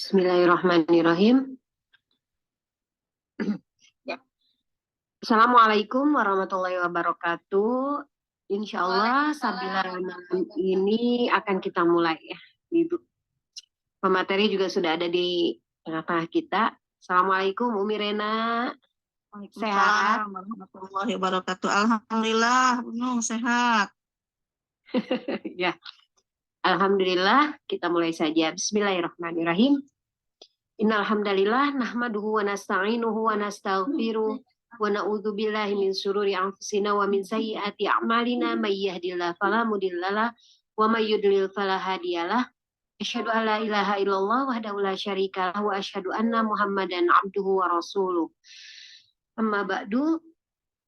Bismillahirrahmanirrahim. Ya. Assalamualaikum warahmatullahi wabarakatuh. Insya Allah sabila malam ini akan kita mulai ya. Ibu. Pemateri juga sudah ada di tengah-tengah kita. Assalamualaikum Umi Rena. Sehat? Waalaikumsalam warahmatullahi wabarakatuh. Alhamdulillah, Nung sehat. Ya. Alhamdulillah, kita mulai saja. Bismillahirrahmanirrahim. Innal hamdalillah nahmaduhu wa nasta'inuhu wa nastaghfiruh wa na'udzu billahi min syururi anfusina wa min sayyiati a'malina may yahdihillahu fala mudhillalah wa may yudlil fala hadiyalah. Asyhadu an la ilaha illallah wahdahu la syarikalah wa asyhadu anna Muhammadan abduhu wa rasuluh. Amma ba'du,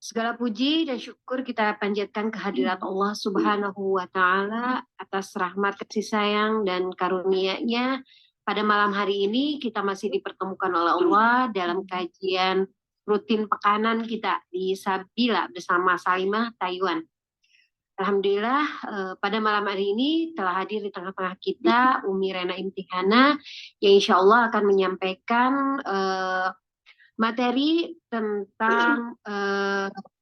segala puji dan syukur kita panjatkan kehadirat Allah Subhanahu wa taala atas rahmat kasih sayang dan karunia-Nya. Pada malam hari ini kita masih dipertemukan oleh Allah dalam kajian rutin pekanan kita di Sabila bersama Salimah Taiwan. Alhamdulillah pada malam hari ini telah hadir di tengah-tengah kita Umi Rena Imtihana yang insya Allah akan menyampaikan materi tentang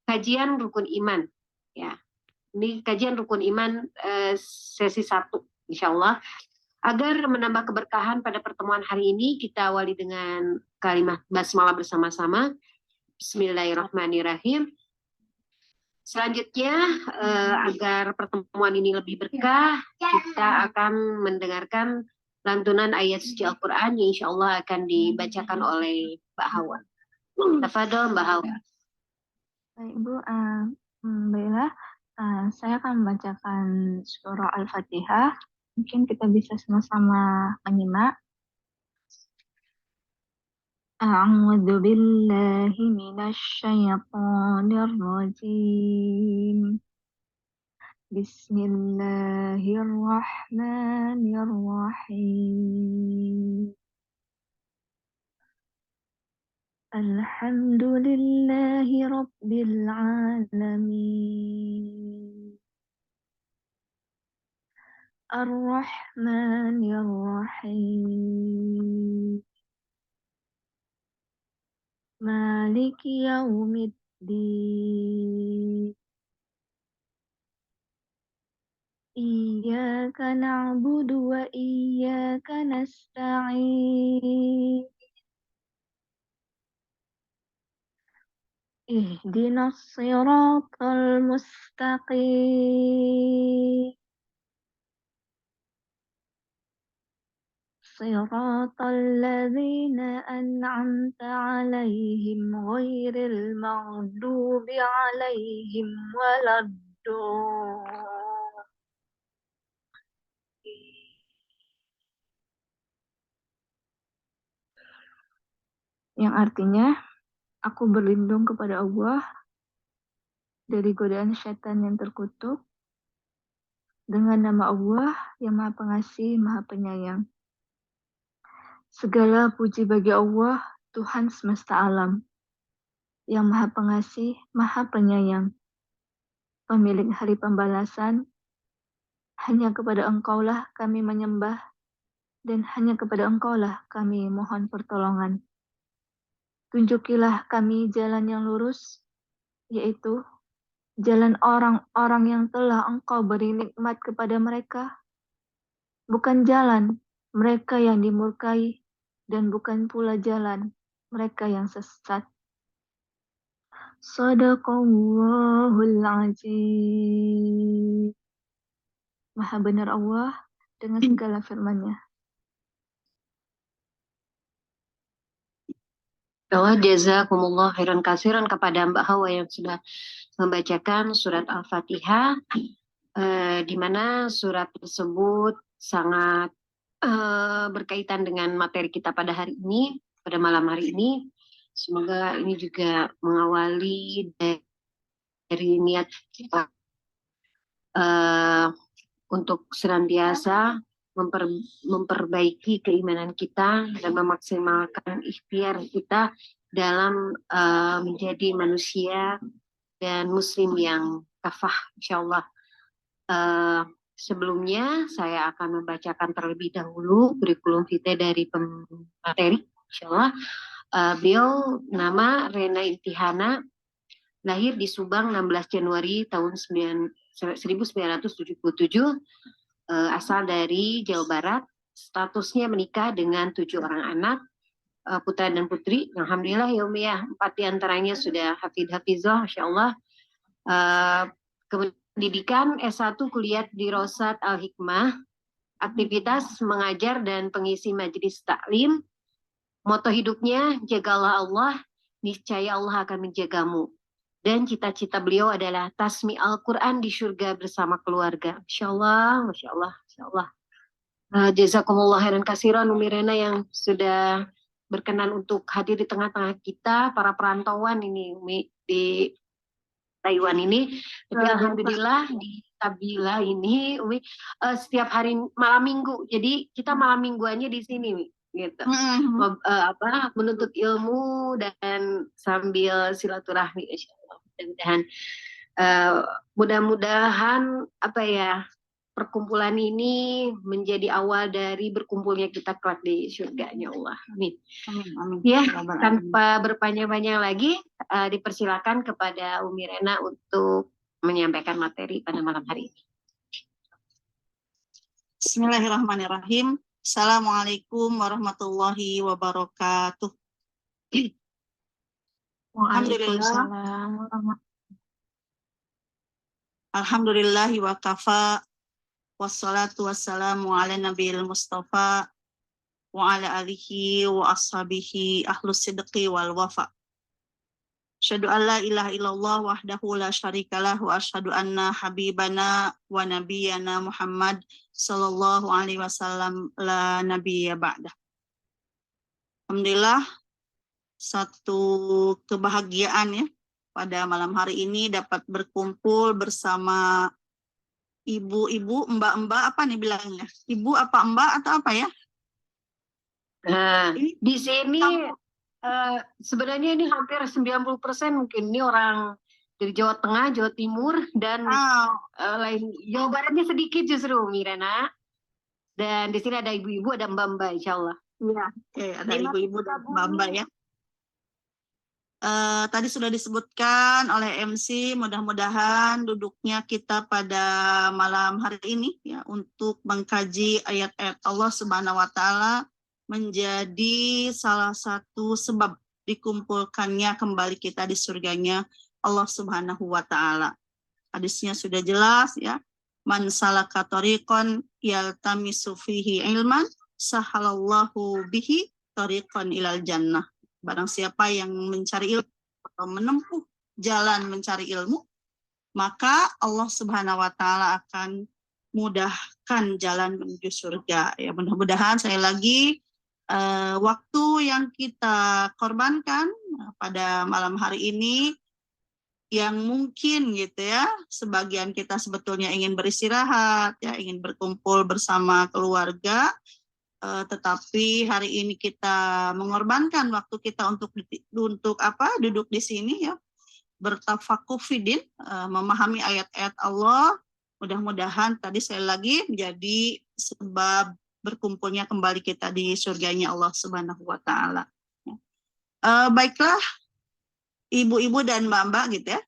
kajian rukun iman. Ya, ini kajian rukun iman sesi 1 insya Allah. Agar menambah keberkahan pada pertemuan hari ini, kita awali dengan kalimat basmalah bersama-sama. Bismillahirrahmanirrahim. Selanjutnya, agar pertemuan ini lebih berkah, kita akan mendengarkan lantunan ayat suci Al-Quran yang insya Allah akan dibacakan oleh Mbak Hawa. Tafadhol Mbak Hawa. Baik Bu, baiklah, saya akan membacakan surah Al-Fatihah. Mungkin kita bisa sama-sama menyimak. A'udzu billahi minasy syaithanir rajim. Bismillahirrahmanirrahim. Alhamdulillahi rabbil alamin. Ar-Rahmanir-Rahim. Maliki yaumiddin. Iyyaka na'budu wa iyyaka nasta'in. Ihdinas siratal mustaqim. صراط الذين أنعمت عليهم غير المغضوب عليهم ولا الضالين. Yang artinya, aku berlindung kepada Allah dari godaan syaitan yang terkutuk dengan nama Allah yang Maha Pengasih, Maha Penyayang. Segala puji bagi Allah, Tuhan semesta alam, yang Maha Pengasih, Maha Penyayang, pemilik hari pembalasan. Hanya kepada Engkaulah kami menyembah, dan hanya kepada Engkaulah kami mohon pertolongan. Tunjukilah kami jalan yang lurus, yaitu jalan orang-orang yang telah Engkau beri nikmat kepada mereka, bukan jalan mereka yang dimurkai, dan bukan pula jalan mereka yang sesat. Shadaqallahul azim. Maha benar Allah dengan segala firman-Nya. Allah jazakumullah khairan kasiran kepada Mbak Hawa yang sudah membacakan surat Al-Fatihah, di mana surat tersebut sangat berkaitan dengan materi kita pada hari ini, pada malam hari ini. Semoga ini juga mengawali dari niat kita untuk senantiasa memperbaiki keimanan kita dan memaksimalkan ikhtiar kita dalam menjadi manusia dan muslim yang kafah, insyaallah. sebelumnya saya akan membacakan terlebih dahulu kurikulum vitae dari pemateri. Insyaallah. Beliau nama Rena Intihana, lahir di Subang 16 Januari tahun 1977, asal dari Jawa Barat, statusnya menikah dengan 7 orang anak, putra dan putri. Alhamdulillah ya Umi ya, 4 diantaranya sudah hafizah, Masya Allah. Pendidikan S1 kuliah di Rosat Al-Hikmah, aktivitas mengajar dan pengisi majelis taklim. Moto hidupnya, jagalah Allah, niscaya Allah akan menjagamu. Dan cita-cita beliau adalah tasmi Al-Quran di surga bersama keluarga. Masya Allah, Masya Allah, Masya Allah. Jazakumullah khairan katsiran Umi Rena yang sudah berkenan untuk hadir di tengah-tengah kita, para perantauan ini Umi di Taiwan ini. Tapi alhamdulillah di Tabila ini Umi setiap hari malam minggu. Jadi kita malam mingguannya di sini Umi. Gitu. Menuntut ilmu dan sambil silaturahmi insyaallah. Mudah-mudahan perkumpulan ini menjadi awal dari berkumpulnya kita kelak di surganya Allah. Amin. Amin. Ya, tanpa berpanjang-panjang lagi, dipersilakan kepada Umi Rena untuk menyampaikan materi pada malam hari ini. Bismillahirrahmanirrahim. Assalamualaikum warahmatullahi wabarakatuh. Alhamdulillahi wa kafa, wassalatu wassalamu ala nabiyil mustafa, wa ala alihi wa ashabihi ahlus sidqi wal wafa. Asyhadu an la ilaha illallah wahdahu la syarikalah wa asyhadu anna habibana wa nabiyyana Muhammad sallallahu alaihi wasallam la nabiyya ba'dah. Alhamdulillah, satu kebahagiaan ya pada malam hari ini dapat berkumpul bersama ibu-ibu, mbak-mbak, apa nih bilangnya? Ibu apa mbak atau apa ya? Nah, di sini sebenarnya ini hampir 90% mungkin ini orang dari Jawa Tengah, Jawa Timur, dan lain Jawa Baratnya sedikit justru Mirena. Dan di sini ada ibu-ibu, ada mbak-mbak insya Allah. Iya, ada ibu-ibu dan mbak-mbak ya. Tadi sudah disebutkan oleh MC, mudah-mudahan duduknya kita pada malam hari ini ya untuk mengkaji ayat-ayat Allah Subhanahu wa taala menjadi salah satu sebab dikumpulkannya kembali kita di surganya Allah Subhanahu wa taala. Hadisnya sudah jelas ya. Man salaka tariqan yaltamisu fihi ilman sahalallahu bihi tariqan ilal jannah. Barang siapa yang mencari ilmu atau menempuh jalan mencari ilmu, maka Allah Subhanahu wa taala akan mudahkan jalan menuju surga. Ya, mudah-mudahan sekali lagi waktu yang kita korbankan pada malam hari ini yang mungkin gitu ya, sebagian kita sebetulnya ingin beristirahat, ya, ingin berkumpul bersama keluarga, tetapi hari ini kita mengorbankan waktu kita untuk duduk di sini ya, bertafakuh fidin, memahami ayat-ayat Allah. Mudah-mudahan tadi sekali lagi menjadi sebab berkumpulnya kembali kita di surganya Allah Subhanahu wa taala. Baiklah ibu-ibu dan mbak-mbak gitu ya.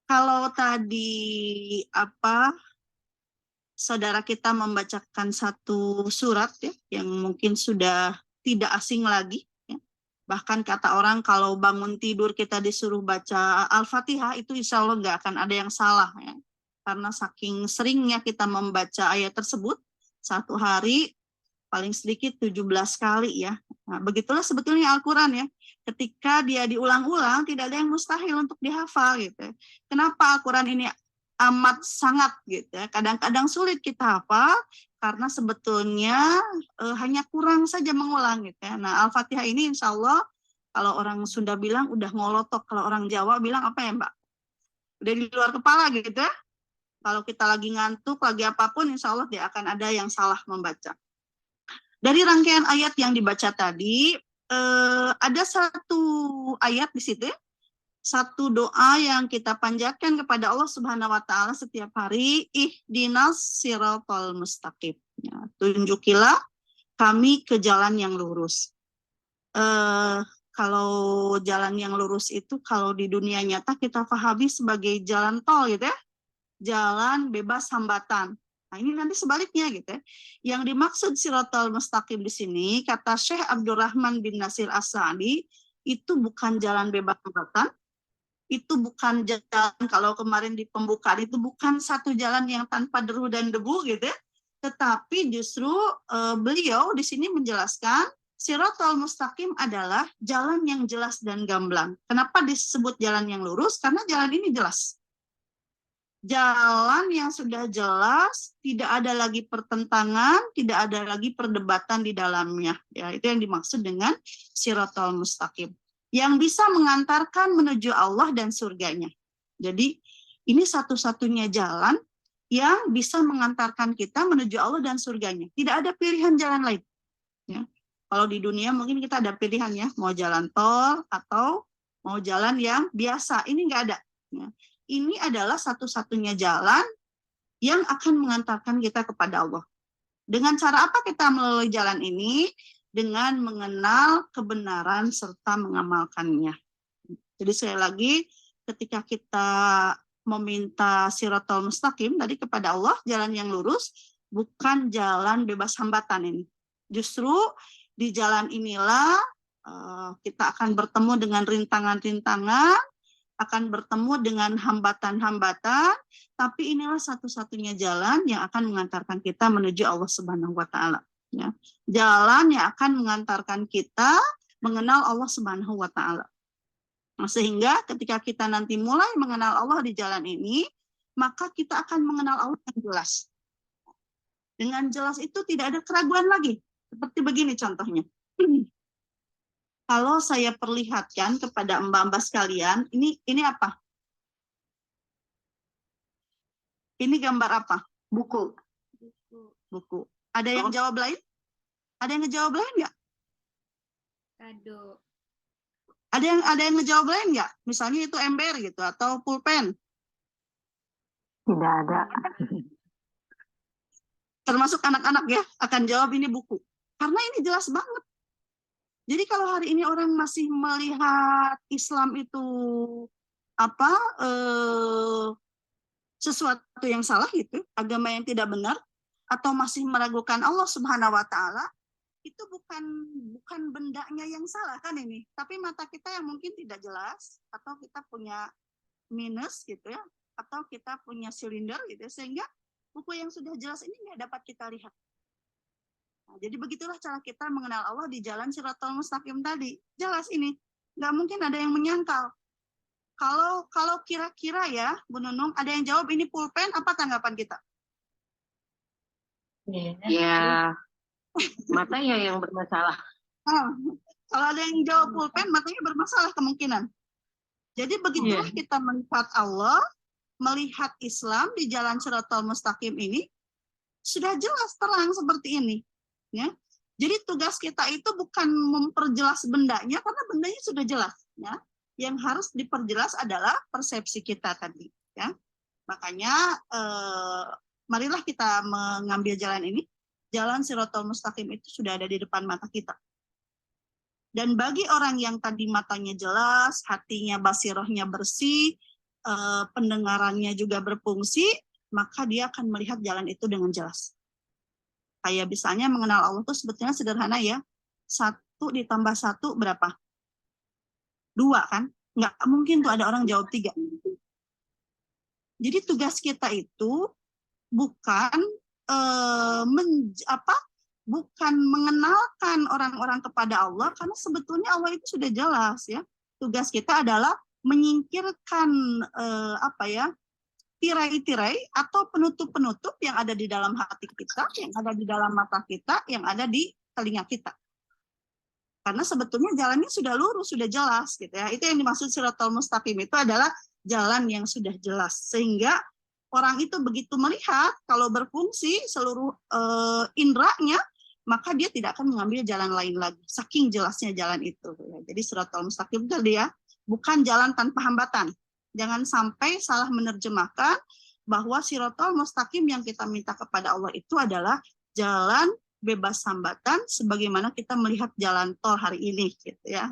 Kalau tadi saudara kita membacakan satu surat ya yang mungkin sudah tidak asing lagi ya. Bahkan kata orang kalau bangun tidur kita disuruh baca Al-Fatihah itu insya Allah nggak akan ada yang salah ya. Karena saking seringnya kita membaca ayat tersebut, satu hari paling sedikit 17 kali ya. Nah, begitulah sebetulnya Al-Quran ya. Ketika dia diulang-ulang, tidak ada yang mustahil untuk dihafal gitu. Kenapa Al-Quran ini amat sangat gitu ya. Kadang-kadang sulit kita hafal karena sebetulnya hanya kurang saja mengulang gitu ya. Nah, Al-Fatihah ini insya Allah kalau orang Sunda bilang udah ngolotok, kalau orang Jawa bilang apa ya Mbak? Udah di luar kepala gitu ya. Kalau kita lagi ngantuk, lagi apapun, insya Allah dia akan ada yang salah membaca. Dari rangkaian ayat yang dibaca tadi, ada satu ayat di situ ya, satu doa yang kita panjatkan kepada Allah Subhanahu wa taala setiap hari, ihdinas siratal mustaqim. Ya, tunjukilah kami ke jalan yang lurus. Kalau jalan yang lurus itu kalau di dunia nyata kita pahami sebagai jalan tol gitu ya. Jalan bebas hambatan. Nah, ini nanti sebaliknya gitu ya. Yang dimaksud siratal mustaqim di sini kata Syekh Abdurrahman bin Nasir As-Sa'di itu bukan jalan bebas hambatan. Itu bukan jalan, kalau kemarin di pembukaan itu bukan satu jalan yang tanpa deru dan debu gitu ya. Tetapi justru beliau di sini menjelaskan Siratal Mustaqim adalah jalan yang jelas dan gamblang. Kenapa disebut jalan yang lurus? Karena jalan ini jelas. Jalan yang sudah jelas, tidak ada lagi pertentangan, tidak ada lagi perdebatan di dalamnya. Ya, itu yang dimaksud dengan Siratal Mustaqim. Yang bisa mengantarkan menuju Allah dan surganya. Jadi ini satu-satunya jalan yang bisa mengantarkan kita menuju Allah dan surganya. Tidak ada pilihan jalan lain. Ya. Kalau di dunia mungkin kita ada pilihan ya, mau jalan tol atau mau jalan yang biasa. Ini nggak ada. Ya. Ini adalah satu-satunya jalan yang akan mengantarkan kita kepada Allah. Dengan cara apa kita melalui jalan ini? Dengan mengenal kebenaran serta mengamalkannya. Jadi sekali lagi, ketika kita meminta Siratal Mustaqim tadi kepada Allah, jalan yang lurus, bukan jalan bebas hambatan ini. Justru di jalan inilah kita akan bertemu dengan rintangan-rintangan, akan bertemu dengan hambatan-hambatan, tapi inilah satu-satunya jalan yang akan mengantarkan kita menuju Allah Subhanahu wa taala. Ya. Jalan yang akan mengantarkan kita mengenal Allah Subhanahu wa taala. Sehingga ketika kita nanti mulai mengenal Allah di jalan ini, maka kita akan mengenal Allah yang jelas. Dengan jelas itu tidak ada keraguan lagi. Seperti begini contohnya. Kalau saya perlihatkan kepada mbak-mbak sekalian, ini apa? Ini gambar apa? Buku. Buku. Ada yang jawab lain? Ada yang ngejawab lain nggak? Kado. Ada yang ngejawab lain nggak? Misalnya itu ember gitu atau pulpen. Tidak ada. Termasuk anak-anak ya akan jawab ini buku. Karena ini jelas banget. Jadi kalau hari ini orang masih melihat Islam itu sesuatu yang salah gitu, agama yang tidak benar, atau masih meragukan Allah Subhanahu wa taala, itu bukan bendanya yang salah kan ini, tapi mata kita yang mungkin tidak jelas, atau kita punya minus gitu ya, atau kita punya silinder gitu, sehingga buku yang sudah jelas ini nggak dapat kita lihat. Nah, jadi begitulah cara kita mengenal Allah di jalan Siratal Mustaqim tadi. Jelas ini, nggak mungkin ada yang menyangkal. Kalau kira-kira ya, Bu Nunung, ada yang jawab ini pulpen, apa tanggapan kita? Ya, matanya yang bermasalah. Kalau ada yang jawab pulpen, matanya bermasalah kemungkinan. Jadi begitulah kita melihat Allah, melihat Islam di jalan Siratal Mustaqim ini, sudah jelas terang seperti ini. Ya. Jadi tugas kita itu bukan memperjelas bendanya, karena bendanya sudah jelas. Ya. Yang harus diperjelas adalah persepsi kita tadi. Ya. Makanya marilah kita mengambil jalan ini. Jalan Siratal Mustaqim itu sudah ada di depan mata kita. Dan bagi orang yang tadi matanya jelas, hatinya basirohnya bersih, pendengarannya juga berfungsi, maka dia akan melihat jalan itu dengan jelas. Kayak misalnya mengenal Allah itu sebetulnya sederhana ya. 1 ditambah 1 berapa? 2 kan? Nggak mungkin tuh ada orang jawab 3. Jadi tugas kita itu bukan bukan mengenalkan orang-orang kepada Allah, karena sebetulnya Allah itu sudah jelas ya. Tugas kita adalah menyingkirkan tirai-tirai atau penutup-penutup yang ada di dalam hati kita, yang ada di dalam mata kita, yang ada di telinga kita. Karena sebetulnya jalannya sudah lurus, sudah jelas gitu ya. Itu yang dimaksud Siratal Mustaqim, itu adalah jalan yang sudah jelas. Sehingga orang itu begitu melihat, kalau berfungsi seluruh indranya, maka dia tidak akan mengambil jalan lain lagi. Saking jelasnya jalan itu. Ya. Jadi Siratal Mustaqim tadi ya, bukan jalan tanpa hambatan. Jangan sampai salah menerjemahkan bahwa sirotol mustaqim yang kita minta kepada Allah itu adalah jalan bebas hambatan sebagaimana kita melihat jalan tol hari ini gitu ya.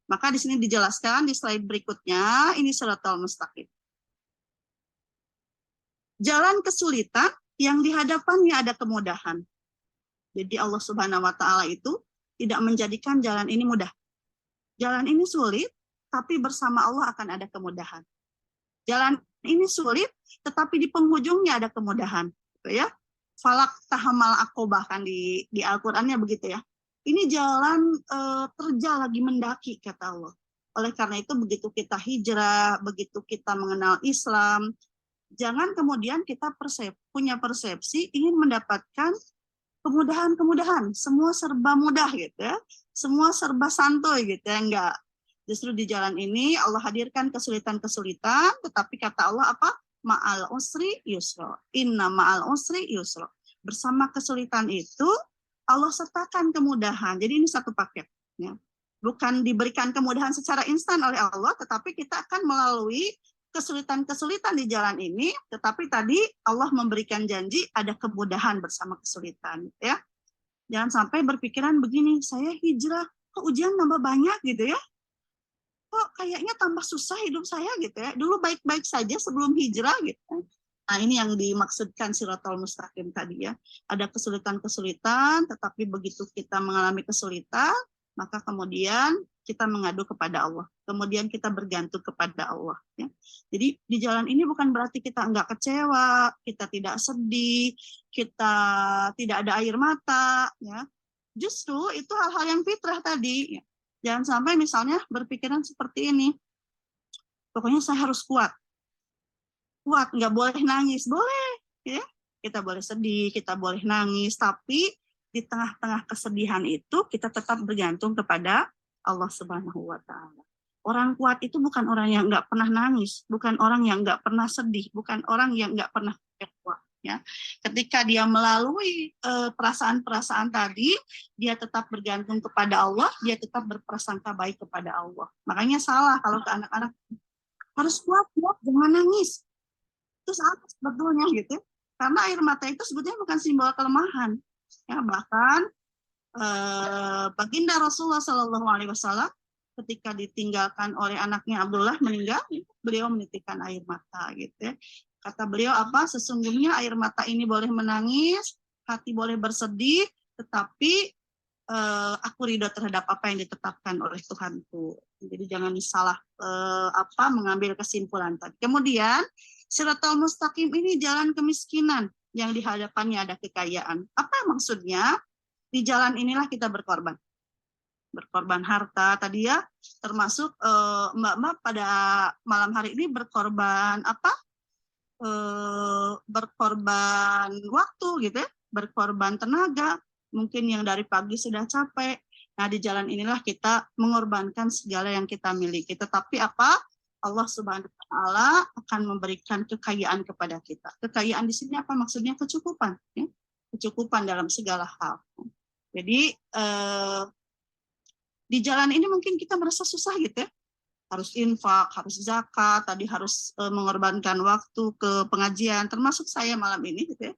Maka di sini dijelaskan di slide berikutnya, ini sirotol mustaqim. Jalan kesulitan yang di hadapannya ada kemudahan. Jadi Allah Subhanahu wa taala itu tidak menjadikan jalan ini mudah. Jalan ini sulit, tapi bersama Allah akan ada kemudahan. Jalan ini sulit, tetapi di penghujungnya ada kemudahan. Gitu ya. Falak tahamal akobah kan di Al-Qur'annya begitu ya. Ini jalan terjal lagi mendaki kata Allah. Oleh karena itu begitu kita hijrah, begitu kita mengenal Islam, jangan kemudian kita punya persepsi ingin mendapatkan kemudahan-kemudahan, semua serba mudah gitu ya, semua serba santuy gitu ya, enggak. Justru di jalan ini Allah hadirkan kesulitan-kesulitan, tetapi kata Allah apa? Ma'al usri yusra, inna ma'al usri yusra. Bersama kesulitan itu Allah sertakan kemudahan. Jadi ini satu paket. Ya. Bukan diberikan kemudahan secara instan oleh Allah, tetapi kita akan melalui kesulitan-kesulitan di jalan ini, tetapi tadi Allah memberikan janji ada kemudahan bersama kesulitan, ya. Jangan sampai berpikiran begini, saya hijrah, kok ujian nambah banyak gitu ya? Kok kayaknya tambah susah hidup saya gitu ya? Dulu baik-baik saja sebelum hijrah gitu. Nah, ini yang dimaksudkan siratal mustaqim tadi ya. Ada kesulitan-kesulitan, tetapi begitu kita mengalami kesulitan, maka kemudian kita mengadu kepada Allah. Kemudian kita bergantung kepada Allah. Ya. Jadi di jalan ini bukan berarti kita enggak kecewa, kita tidak sedih, kita tidak ada air mata. Ya. Justru itu hal-hal yang fitrah tadi. Ya. Jangan sampai misalnya berpikiran seperti ini. Pokoknya saya harus kuat. Kuat, nggak boleh nangis. Boleh. Ya. Kita boleh sedih, kita boleh nangis. Tapi di tengah-tengah kesedihan itu kita tetap bergantung kepada Allah Subhanahu wa taala. Orang kuat itu bukan orang yang nggak pernah nangis, bukan orang yang nggak pernah sedih, bukan orang yang nggak pernah kecewa. Ya. Ketika dia melalui perasaan-perasaan tadi, dia tetap bergantung kepada Allah, dia tetap berprasangka baik kepada Allah. Makanya salah kalau ke anak-anak harus kuat, jangan nangis. Itu salah sebetulnya gitu. Karena air mata itu sebetulnya bukan simbol kelemahan. Ya, bahkan baginda Rasulullah Shallallahu Alaihi Wasallam ketika ditinggalkan oleh anaknya Abdullah meninggal, beliau menitikkan air mata gitu ya. Kata beliau apa? Sesungguhnya air mata ini boleh menangis, hati boleh bersedih, tetapi aku ridho terhadap apa yang ditetapkan oleh Tuhanku. Jadi jangan salah mengambil kesimpulan tadi. Kemudian siratal mustaqim ini jalan kemiskinan yang di hadapannya ada kekayaan. Apa maksudnya? Di jalan inilah kita berkorban. Berkorban harta tadi ya, termasuk mbak-mbak pada malam hari ini berkorban apa? Berkorban waktu gitu ya, berkorban tenaga, mungkin yang dari pagi sudah capek. Nah, di jalan inilah kita mengorbankan segala yang kita miliki. Tetapi apa? Allah Subhanahu wa taala akan memberikan kekayaan kepada kita. Kekayaan di sini apa maksudnya? Kecukupan, ya? Kecukupan dalam segala hal. Jadi di jalan ini mungkin kita merasa susah gitu ya. Harus infak, harus zakat, tadi harus mengorbankan waktu ke pengajian, termasuk saya malam ini gitu ya.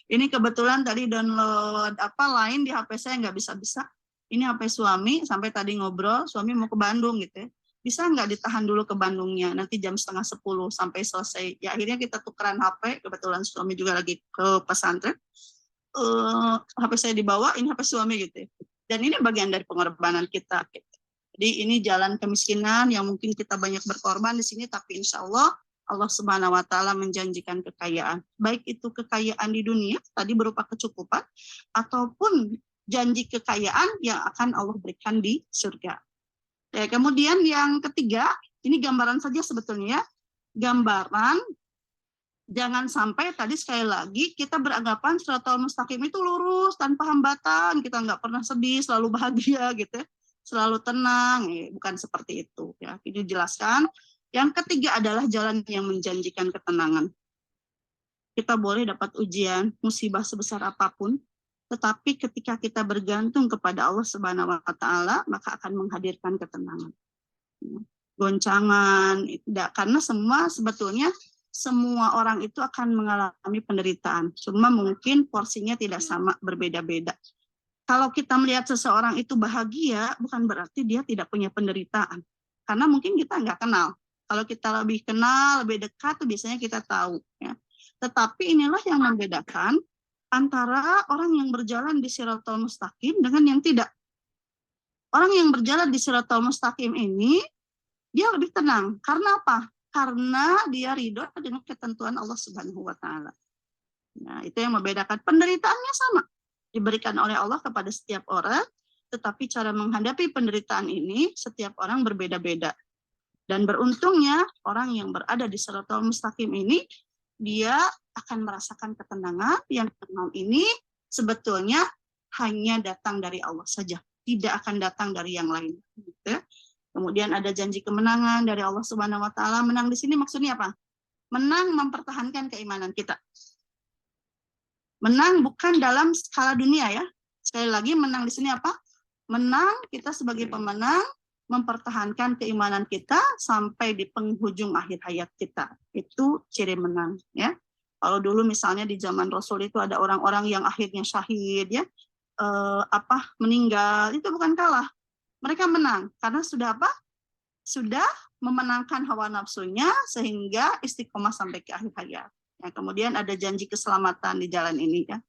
Ini kebetulan tadi download Line di HP saya nggak bisa-bisa. Ini HP suami, sampai tadi ngobrol, suami mau ke Bandung gitu ya. Bisa nggak ditahan dulu ke Bandungnya, nanti jam 9:30 sampai selesai. Ya akhirnya kita tukeran HP, kebetulan suami juga lagi ke pesantren. HP saya dibawa, ini HP suami gitu ya. Dan ini bagian dari pengorbanan kita. Gitu. Jadi ini jalan kemiskinan yang mungkin kita banyak berkorban di sini, tapi insya Allah Allah Subhanahu wa taala menjanjikan kekayaan. Baik itu kekayaan di dunia, tadi berupa kecukupan, ataupun janji kekayaan yang akan Allah berikan di surga. Ya, kemudian yang ketiga, ini gambaran saja sebetulnya, gambaran jangan sampai tadi sekali lagi kita beranggapan siratal mustaqim itu lurus tanpa hambatan, kita nggak pernah sedih, selalu bahagia gitu ya, selalu tenang, bukan seperti itu ya. Ini dijelaskan. Yang ketiga adalah jalan yang menjanjikan ketenangan. Kita boleh dapat ujian, musibah sebesar apapun, tetapi ketika kita bergantung kepada Allah Subhanahu wa taala, maka akan menghadirkan ketenangan. goncangan, tidak, karena sebetulnya semua orang itu akan mengalami penderitaan. Cuma mungkin porsinya tidak sama, berbeda-beda. Kalau kita melihat seseorang itu bahagia, bukan berarti dia tidak punya penderitaan. Karena mungkin kita nggak kenal. Kalau kita lebih kenal, lebih dekat, tuh biasanya kita tahu. Ya. Tetapi inilah yang membedakan antara orang yang berjalan di Shirathul Mustaqim dengan yang tidak. Orang yang berjalan di Shirathul Mustaqim ini, dia lebih tenang. Karena apa? Karena dia ridho dengan ketentuan Allah Subhanahu wa Ta'ala. Nah, itu yang membedakan. Penderitaannya sama, diberikan oleh Allah kepada setiap orang, tetapi cara menghadapi penderitaan ini setiap orang berbeda-beda. Dan beruntungnya orang yang berada di Shirathul Mustaqim ini, dia akan merasakan ketenangan. Yang tenang ini sebetulnya hanya datang dari Allah saja, tidak akan datang dari yang lain. Gitu. Kemudian ada janji kemenangan dari Allah Subhanahu wa Ta'ala. Menang di sini maksudnya apa? Menang mempertahankan keimanan kita. Menang bukan dalam skala dunia ya. Sekali lagi, menang di sini apa? Menang kita sebagai pemenang mempertahankan keimanan kita sampai di penghujung akhir hayat kita. Itu ciri menang ya. Kalau dulu misalnya di zaman Rasul itu ada orang-orang yang akhirnya syahid ya, meninggal, itu bukan kalah. Mereka menang karena sudah apa? Sudah memenangkan hawa nafsunya sehingga istiqomah sampai ke akhir hayat. Ya, kemudian ada janji keselamatan di jalan ini ya.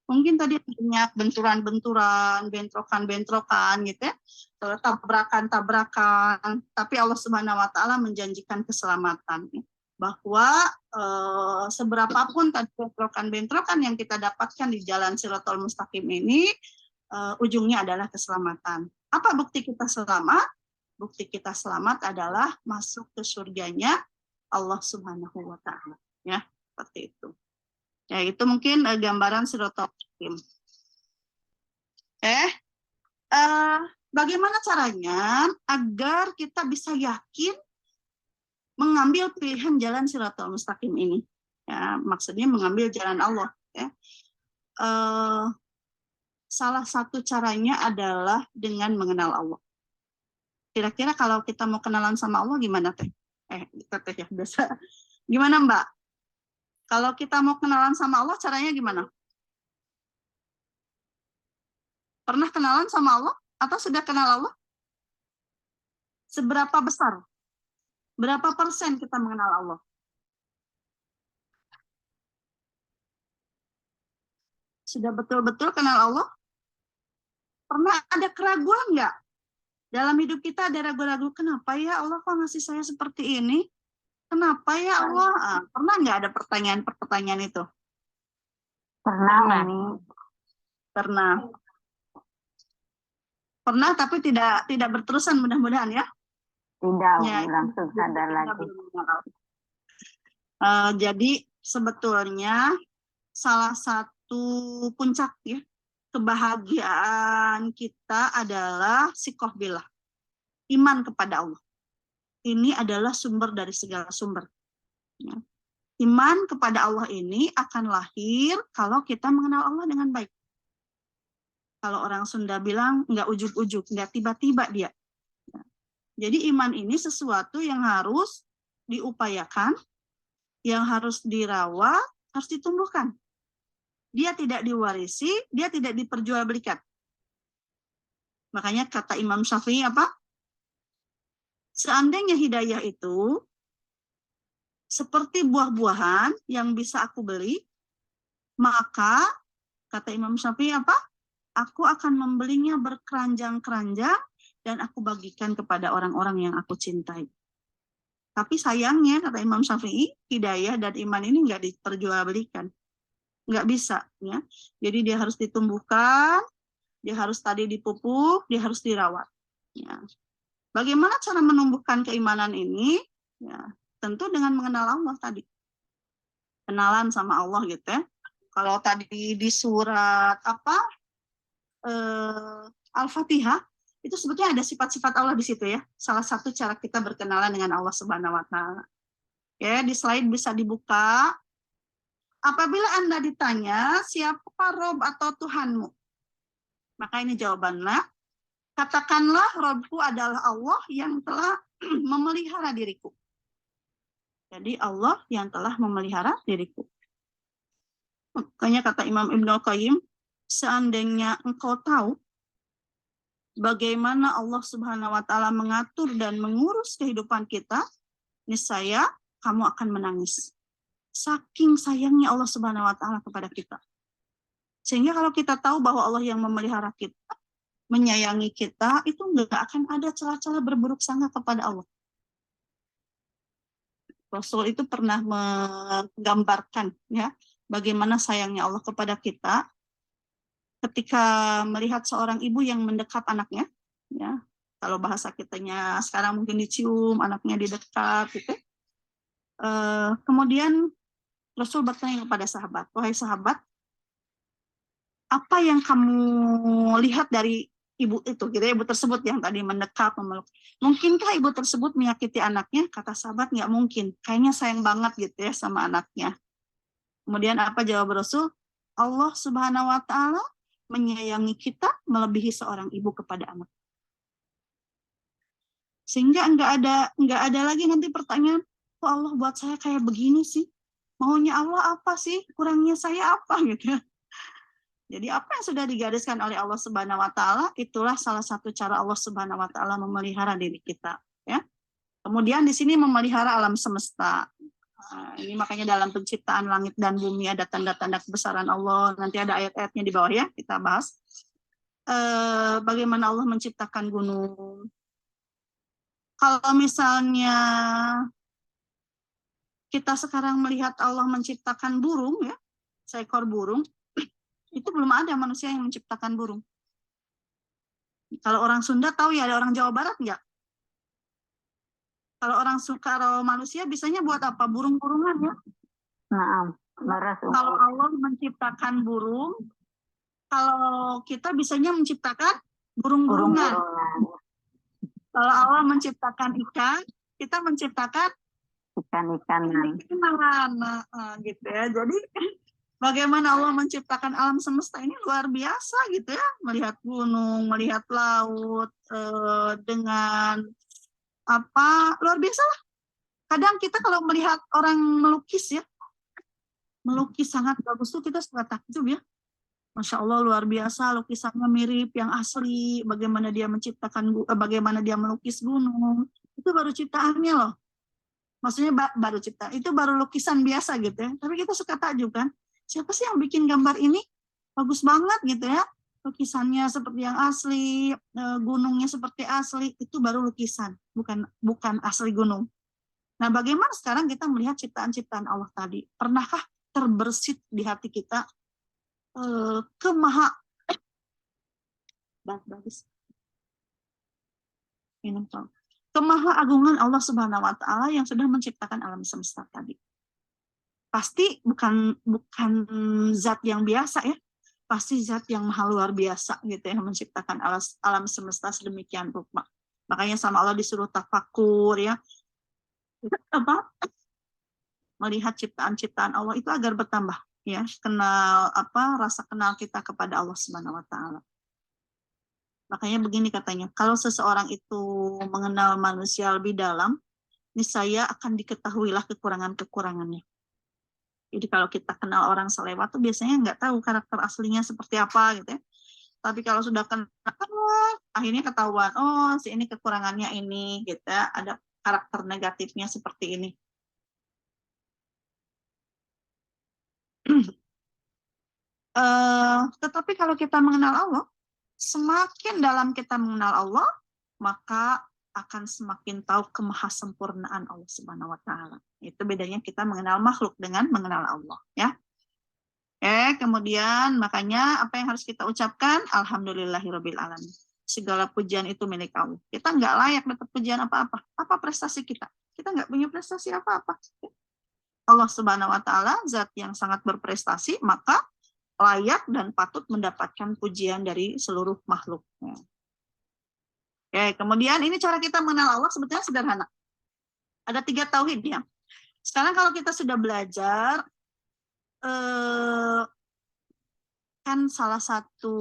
Mungkin tadi banyak benturan-benturan, bentrokan-bentrokan gitu ya. Tabrakan-tabrakan, tapi Allah Subhanahu wa Ta'ala menjanjikan keselamatan ya. Bahwa seberapapun tadi bentrokan-bentrokan yang kita dapatkan di jalan Shirathul Mustaqim ini, ujungnya adalah keselamatan. Apa bukti kita selamat? Bukti kita selamat adalah masuk ke surganya Allah Subhanahu wa Ta'ala. Ya, seperti itu. Ya, itu mungkin gambaran Shirathul Mustaqim. Bagaimana caranya agar kita bisa yakin mengambil pilihan jalan Shirathul Mustaqim ini? Ya, maksudnya mengambil jalan Allah. Ya. Salah satu caranya adalah dengan mengenal Allah. Kira-kira kalau kita mau kenalan sama Allah gimana teh? Teh ya biasa. Gimana Mbak? Kalau kita mau kenalan sama Allah caranya gimana? Pernah kenalan sama Allah atau sudah kenal Allah? Seberapa besar? Berapa persen kita mengenal Allah? Sudah betul-betul kenal Allah? Pernah ada keraguan nggak? Dalam hidup kita ada ragu-ragu, kenapa ya Allah kok ngasih saya seperti ini? Kenapa ya Allah? Pernah nggak ada pertanyaan-pertanyaan itu? Pernah. Pernah. Pernah tapi tidak berterusan mudah-mudahan ya. Tidak, Ya, langsung sadar lagi. Jadi sebetulnya salah satu puncak ya kebahagiaan kita adalah siqah billah, iman kepada Allah. Ini adalah sumber dari segala sumber. Ya. Iman kepada Allah ini akan lahir kalau kita mengenal Allah dengan baik. Kalau orang Sunda bilang nggak ujuk-ujuk, nggak tiba-tiba dia. Ya. Jadi iman ini sesuatu yang harus diupayakan, yang harus dirawat, harus ditumbuhkan. Dia tidak diwarisi, dia tidak diperjualbelikan. Makanya kata Imam Syafi'i apa? Seandainya hidayah itu seperti buah-buahan yang bisa aku beli, maka kata Imam Syafi'i apa? Aku akan membelinya berkeranjang-keranjang dan aku bagikan kepada orang-orang yang aku cintai. Tapi sayangnya kata Imam Syafi'i, hidayah dan iman ini nggak diperjualbelikan. Nggak bisa ya. Jadi dia harus ditumbuhkan, dia harus tadi dipupuk, dia harus dirawat. Ya. Bagaimana cara menumbuhkan keimanan ini? Ya, tentu dengan mengenal Allah tadi. Kenalan sama Allah gitu ya. Kalau tadi di surat Al-Fatihah itu sebetulnya ada sifat-sifat Allah di situ ya. Salah satu cara kita berkenalan dengan Allah Subhanahu wa Ta'ala. Ya, di slide bisa dibuka. Apabila Anda ditanya, siapa Rob atau Tuhanmu? Maka ini jawabannya. Katakanlah, Robku adalah Allah yang telah memelihara diriku. Jadi Allah yang telah memelihara diriku. Makanya kata Imam Ibnu Qayyim, seandainya engkau tahu bagaimana Allah Subhanahu wa taala mengatur dan mengurus kehidupan kita, niscaya kamu akan menangis. Saking sayangnya Allah Subhanahu wa taala kepada kita. Sehingga kalau kita tahu bahwa Allah yang memelihara kita, menyayangi kita, itu enggak akan ada celah-celah berburuk sangka kepada Allah. Rasul itu pernah menggambarkan ya bagaimana sayangnya Allah kepada kita ketika melihat seorang ibu yang mendekat anaknya, ya. Kalau bahasa kitanya sekarang mungkin dicium, anaknya didekat gitu. Kemudian Rasul bertanya kepada sahabat, wahai sahabat, apa yang kamu lihat dari ibu itu, gitu, ibu tersebut yang tadi mendekat, memeluk. Mungkinkah ibu tersebut menyakiti anaknya? Kata sahabat, nggak mungkin. Kayaknya sayang banget gitu ya sama anaknya. Kemudian apa jawab Rasul? Allah Subhanahu wa taala menyayangi kita melebihi seorang ibu kepada anak. Sehingga nggak ada lagi nanti pertanyaan, kok Allah buat saya kayak begini sih? Maunya Allah apa sih? Kurangnya saya apa gitu. Jadi apa yang sudah digariskan oleh Allah Subhanahu wa taala, itulah salah satu cara Allah Subhanahu wa taala memelihara diri kita, ya. Kemudian di sini memelihara alam semesta. Ini makanya dalam penciptaan langit dan bumi ada tanda-tanda kebesaran Allah. Nanti ada ayat-ayatnya di bawah ya, kita bahas. Bagaimana Allah menciptakan gunung. Kalau misalnya kita sekarang melihat Allah menciptakan burung, ya, seekor burung, itu belum ada manusia yang menciptakan burung. Kalau orang Sunda tahu ya, ada orang Jawa Barat enggak? Kalau manusia bisanya buat apa? Burung-burungan ya. Nah, Kalau Allah menciptakan burung, kalau kita bisanya menciptakan burung-burungan. Kalau Allah menciptakan ikan, kita menciptakan ikan-ikanan. Nah, gitu ya. Jadi bagaimana Allah menciptakan alam semesta ini luar biasa gitu ya. Melihat gunung, melihat laut, dengan apa, luar biasa lah. Kadang kita kalau melihat orang melukis ya, melukis sangat bagus tuh kita suka takjub ya. Masya Allah luar biasa, lukisannya mirip yang asli, bagaimana dia menciptakan, bagaimana dia melukis gunung. Itu baru ciptaannya loh. Maksudnya baru ciptaan, itu baru lukisan biasa gitu ya. Tapi kita suka takjub kan, siapa sih yang bikin gambar ini? Bagus banget gitu ya. Lukisannya seperti yang asli, gunungnya seperti asli, itu baru lukisan, bukan asli gunung. Nah, bagaimana sekarang kita melihat ciptaan-ciptaan Allah tadi? Pernahkah terbersit di hati kita kemahaagungan Allah Subhanahu wa taala yang sudah menciptakan alam semesta tadi? Pasti bukan zat yang biasa ya. Pasti zat yang maha luar biasa gitu ya, menciptakan alam semesta sedemikian rupa. Makanya sama Allah disuruh tafakur ya. Apa? Melihat ciptaan-ciptaan Allah itu agar bertambah ya, rasa kenal kita kepada Allah Subhanahu wa taala. Makanya begini katanya, kalau seseorang itu mengenal manusia lebih dalam, niscaya akan diketahuilah kekurangan-kekurangannya. Jadi kalau kita kenal orang selewat tuh biasanya nggak tahu karakter aslinya seperti apa gitu ya. Tapi kalau sudah kenal, akhirnya ketahuan, oh si ini kekurangannya ini gitu ya, ada karakter negatifnya seperti ini. Tetapi kalau kita mengenal Allah, semakin dalam kita mengenal Allah, maka akan semakin tahu kemahasempurnaan Allah Subhanahu wa taala. Itu bedanya kita mengenal makhluk dengan mengenal Allah, ya. Kemudian makanya apa yang harus kita ucapkan? Alhamdulillahirabbil alamin. Segala pujian itu milik Allah. Kita nggak layak dapat pujian apa-apa. Apa prestasi kita? Kita nggak punya prestasi apa-apa. Allah Subhanahu wa taala zat yang sangat berprestasi, maka layak dan patut mendapatkan pujian dari seluruh makhluknya. Kemudian ini cara kita mengenal Allah sebetulnya sederhana. Ada 3 tauhid ya. Sekarang kalau kita sudah belajar kan salah satu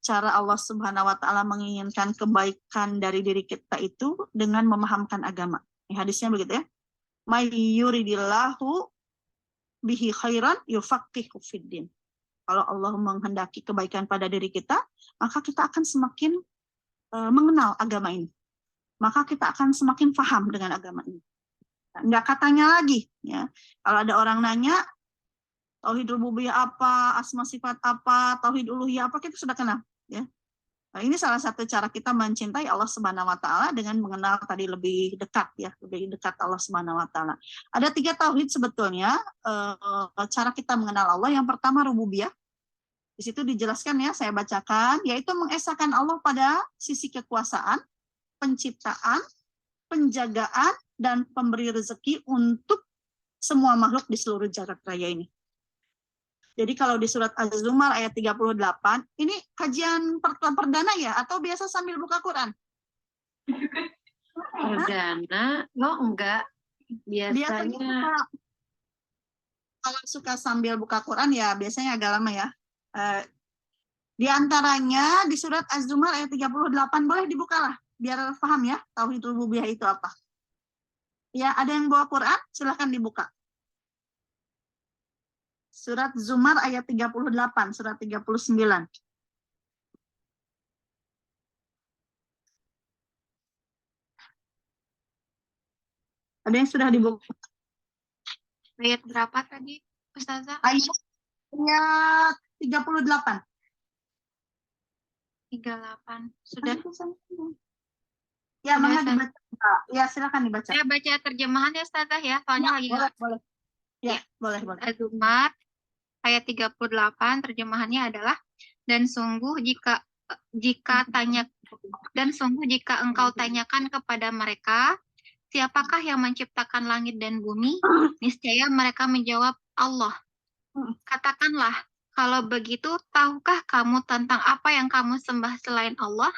cara Allah Subhanahu wa taala menginginkan kebaikan dari diri kita itu dengan memahamkan agama. Ini hadisnya begitu ya. May yuridillahu bihi khairan yufaqihu fiddin. Kalau Allah menghendaki kebaikan pada diri kita, maka kita akan semakin mengenal agama ini. Maka kita akan semakin paham dengan agama ini. Enggak katanya lagi ya. Kalau ada orang nanya tauhid rububiyah apa, asma sifat apa, tauhid uluhiyah apa, kita sudah kenal ya. Nah, ini salah satu cara kita mencintai Allah Subhanahu wa taala dengan mengenal tadi lebih dekat ya, lebih dekat Allah Subhanahu wa taala. Ada 3 tauhid sebetulnya cara kita mengenal Allah. Yang pertama rububiyah. Di situ dijelaskan ya, saya bacakan, yaitu mengesahkan Allah pada sisi kekuasaan, penciptaan, penjagaan, dan pemberi rezeki untuk semua makhluk di seluruh jagat raya ini. Jadi kalau di surat Az-Zumar ayat 38, ini kajian perdana ya, atau biasa sambil buka Quran? Perdana, enggak. Biasanya kalau suka sambil buka Quran ya biasanya agak lama ya. Di antaranya di surat Az-Zumar ayat 38, boleh dibukalah biar paham ya tauhid rububiyah itu apa. Ya, ada yang bawa Quran, silahkan dibuka. Surat Zumar ayat 38, surat 39. Ada yang sudah dibuka? Ayat berapa tadi, Ustazah? Ayat 38. 38. Sudah. Ya, Sudah, mangga Ustazah. dibaca. Ya, silakan dibaca. Saya baca terjemahan ya, Ustazah ya. Soalnya lagi boleh, nggak. boleh. Ya, Ya. boleh. Az-Zumar ayat 38 terjemahannya adalah dan sungguh jika engkau tanyakan kepada mereka siapakah yang menciptakan langit dan bumi, niscaya mereka menjawab Allah. Katakanlah, kalau begitu tahukah kamu tentang apa yang kamu sembah selain Allah?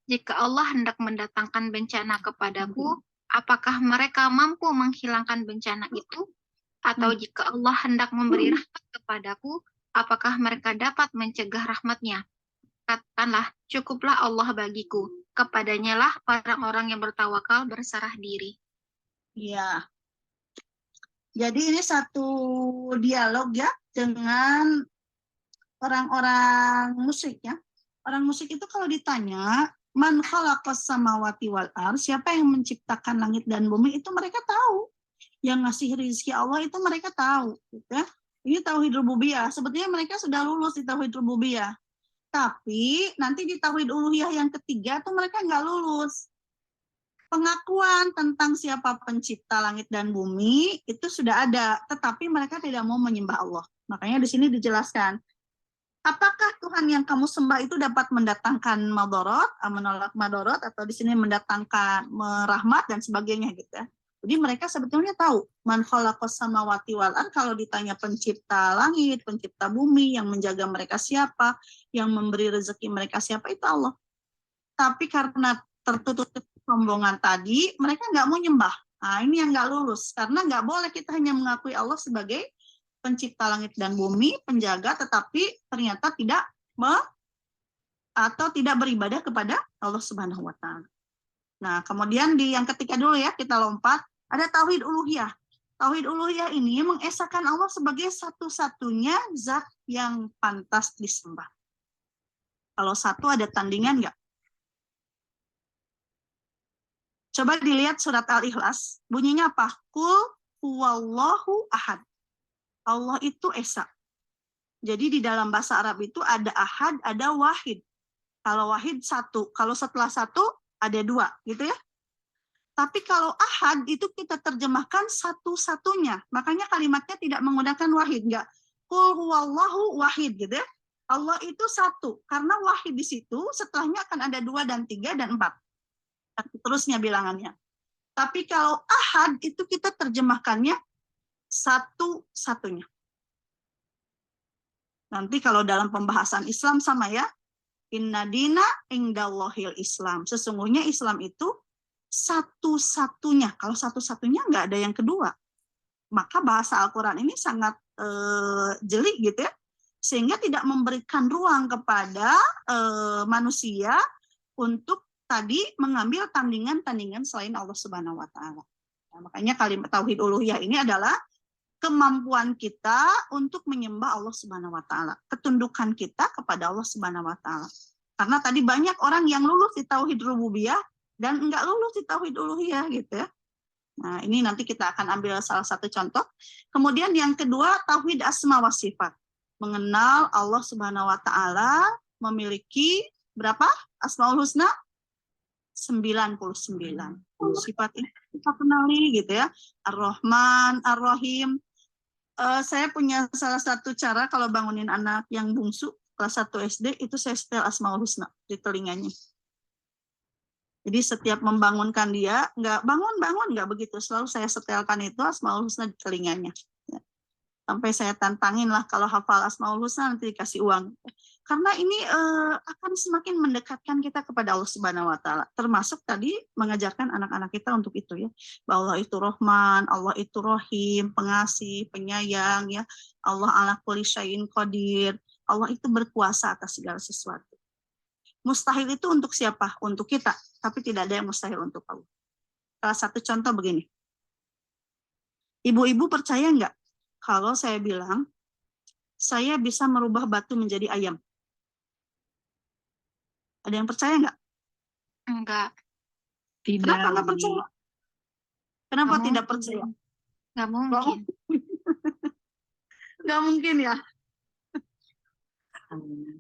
Jika Allah hendak mendatangkan bencana kepadaku, apakah mereka mampu menghilangkan bencana itu? Atau jika Allah hendak memberi rahmat kepadaku, apakah mereka dapat mencegah rahmatnya? Katakanlah, cukuplah Allah bagiku. Kepadanya lah orang-orang yang bertawakal berserah diri. Iya. Jadi ini satu dialog ya dengan orang-orang musyrik ya. Orang musyrik itu kalau ditanya, man khalaqas samawati wal ardh, siapa yang menciptakan langit dan bumi, itu mereka tahu. Yang ngasih rezeki Allah itu mereka tahu, gitu ya. Ini tauhid rububiyah. Sebetulnya mereka sudah lulus di tauhid rububiyah. Tapi nanti di tauhid uluhiyah yang ketiga tuh mereka nggak lulus. Pengakuan tentang siapa pencipta langit dan bumi itu sudah ada, tetapi mereka tidak mau menyembah Allah. Makanya di sini dijelaskan, apakah Tuhan yang kamu sembah itu dapat mendatangkan madorot, menolak madorot, atau di sini mendatangkan merahmat dan sebagainya gitu ya. Jadi mereka sebetulnya tahu, man khalaqas samawati wal ardh, kalau ditanya pencipta langit, pencipta bumi, yang menjaga mereka siapa, yang memberi rezeki mereka siapa, itu Allah. Tapi karena tertutup sombongan tadi, mereka nggak mau nyembah. Nah, ini yang nggak lulus, karena nggak boleh kita hanya mengakui Allah sebagai pencipta langit dan bumi, penjaga, tetapi ternyata tidak beribadah kepada Allah Subhanahu wa taala. Nah, kemudian di yang ketiga dulu ya, kita lompat, ada tauhid uluhiyah. Tauhid uluhiyah ini mengesahkan Allah sebagai satu-satunya zat yang pantas disembah. Kalau satu ada tandingan nggak? Coba dilihat surat Al-Ikhlas, bunyinya apa? Qul huwallahu ahad. Allah itu esa. Jadi di dalam bahasa Arab itu ada ahad, ada wahid. Kalau wahid satu, kalau setelah satu ada dua, gitu ya. Tapi kalau ahad itu kita terjemahkan satu-satunya. Makanya kalimatnya tidak menggunakan wahid, enggak. Qul huwallahu wahid, gitu ya. Allah itu satu, karena wahid di situ setelahnya akan ada 2 dan 3 dan 4. Terusnya bilangannya. Tapi kalau ahad itu kita terjemahkannya satu-satunya. Nanti kalau dalam pembahasan Islam sama ya. Inna dina indallahil Islam. Sesungguhnya Islam itu satu-satunya. Kalau satu-satunya nggak ada yang kedua. Maka bahasa Al-Quran ini sangat jeli gitu ya. sehingga tidak memberikan ruang kepada manusia untuk tadi mengambil tandingan-tandingan selain Allah Subhanahu wa taala. Nah, makanya kalimat tauhid uluhiyah ini adalah kemampuan kita untuk menyembah Allah Subhanahu wa taala, ketundukan kita kepada Allah Subhanahu wa taala. Karena tadi banyak orang yang lulus di tauhid rububiyah dan enggak lulus di tauhid uluhiyah gitu ya. Nah, ini nanti kita akan ambil salah satu contoh. Kemudian yang kedua, tauhid asma wa sifat. Mengenal Allah Subhanahu wa taala memiliki berapa? Asmaul husna 99. Sifat ini kita kenali gitu ya. Ar-Rahman, Ar-Rahim. Saya punya salah satu cara kalau bangunin anak yang bungsu kelas 1 SD itu saya setel Asmaul Husna di telinganya. Jadi setiap membangunkan dia, nggak bangun-bangun, nggak begitu. Selalu saya setelkan itu Asmaul Husna di telinganya. Ya. Sampai saya tantangin lah kalau hafal Asmaul Husna nanti dikasih uang. Karena ini akan semakin mendekatkan kita kepada Allah Subhanahu wa taala. Termasuk tadi mengajarkan anak-anak kita untuk itu ya. Bahwa Allah itu Rahman, Allah itu Rahim, pengasih, penyayang ya. Allah ala kulli syai'in qadir. Allah itu berkuasa atas segala sesuatu. Mustahil itu untuk siapa? Untuk kita. Tapi tidak ada yang mustahil untuk Allah. Salah satu contoh begini. Ibu-ibu percaya nggak kalau saya bilang, saya bisa merubah batu menjadi ayam? Ada yang percaya nggak? Enggak. Kenapa nggak percaya? Kenapa Nggak tidak mungkin. percaya? Nggak mungkin. Nggak mungkin ya.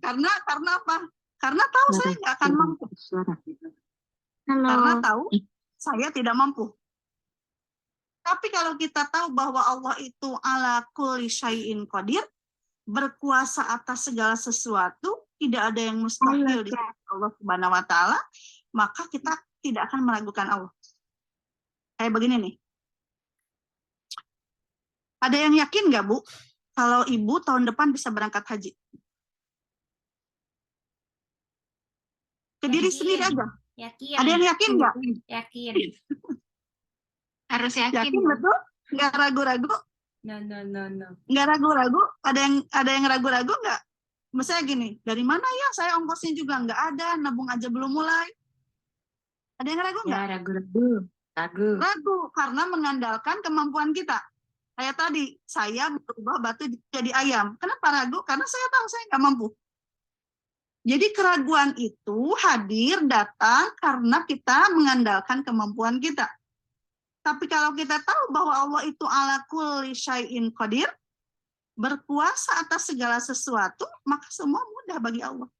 Karena apa? Karena tahu saya nggak akan mampu. Karena tahu saya tidak mampu. Tapi kalau kita tahu bahwa Allah itu ala kulli syai'in qadir, berkuasa atas segala sesuatu, tidak ada yang mustahil di sisi Allah Subhanahu wa taala, maka kita tidak akan meragukan Allah. Kayak begini nih. Ada yang yakin nggak, Bu, kalau Ibu tahun depan bisa berangkat haji? Ke diri sendiri aja. Yakin. Ada yang yakin nggak? Yakin. Harus yakin. Yakin betul? Nggak ragu-ragu? No. Nggak ragu-ragu? Ada yang ragu-ragu nggak? Misalnya gini, dari mana ya saya ongkosnya juga nggak ada, nabung aja belum mulai. Ada yang ragu nggak? Ya, ragu-ragu. Ragu, karena mengandalkan kemampuan kita. Kayak tadi, saya berubah batu jadi ayam. Kenapa ragu? Karena saya tahu saya nggak mampu. Jadi keraguan itu hadir, datang karena kita mengandalkan kemampuan kita. Tapi kalau kita tahu bahwa Allah itu ala kulli syai'in qadir, berkuasa atas segala sesuatu, maka semua mudah bagi Allah.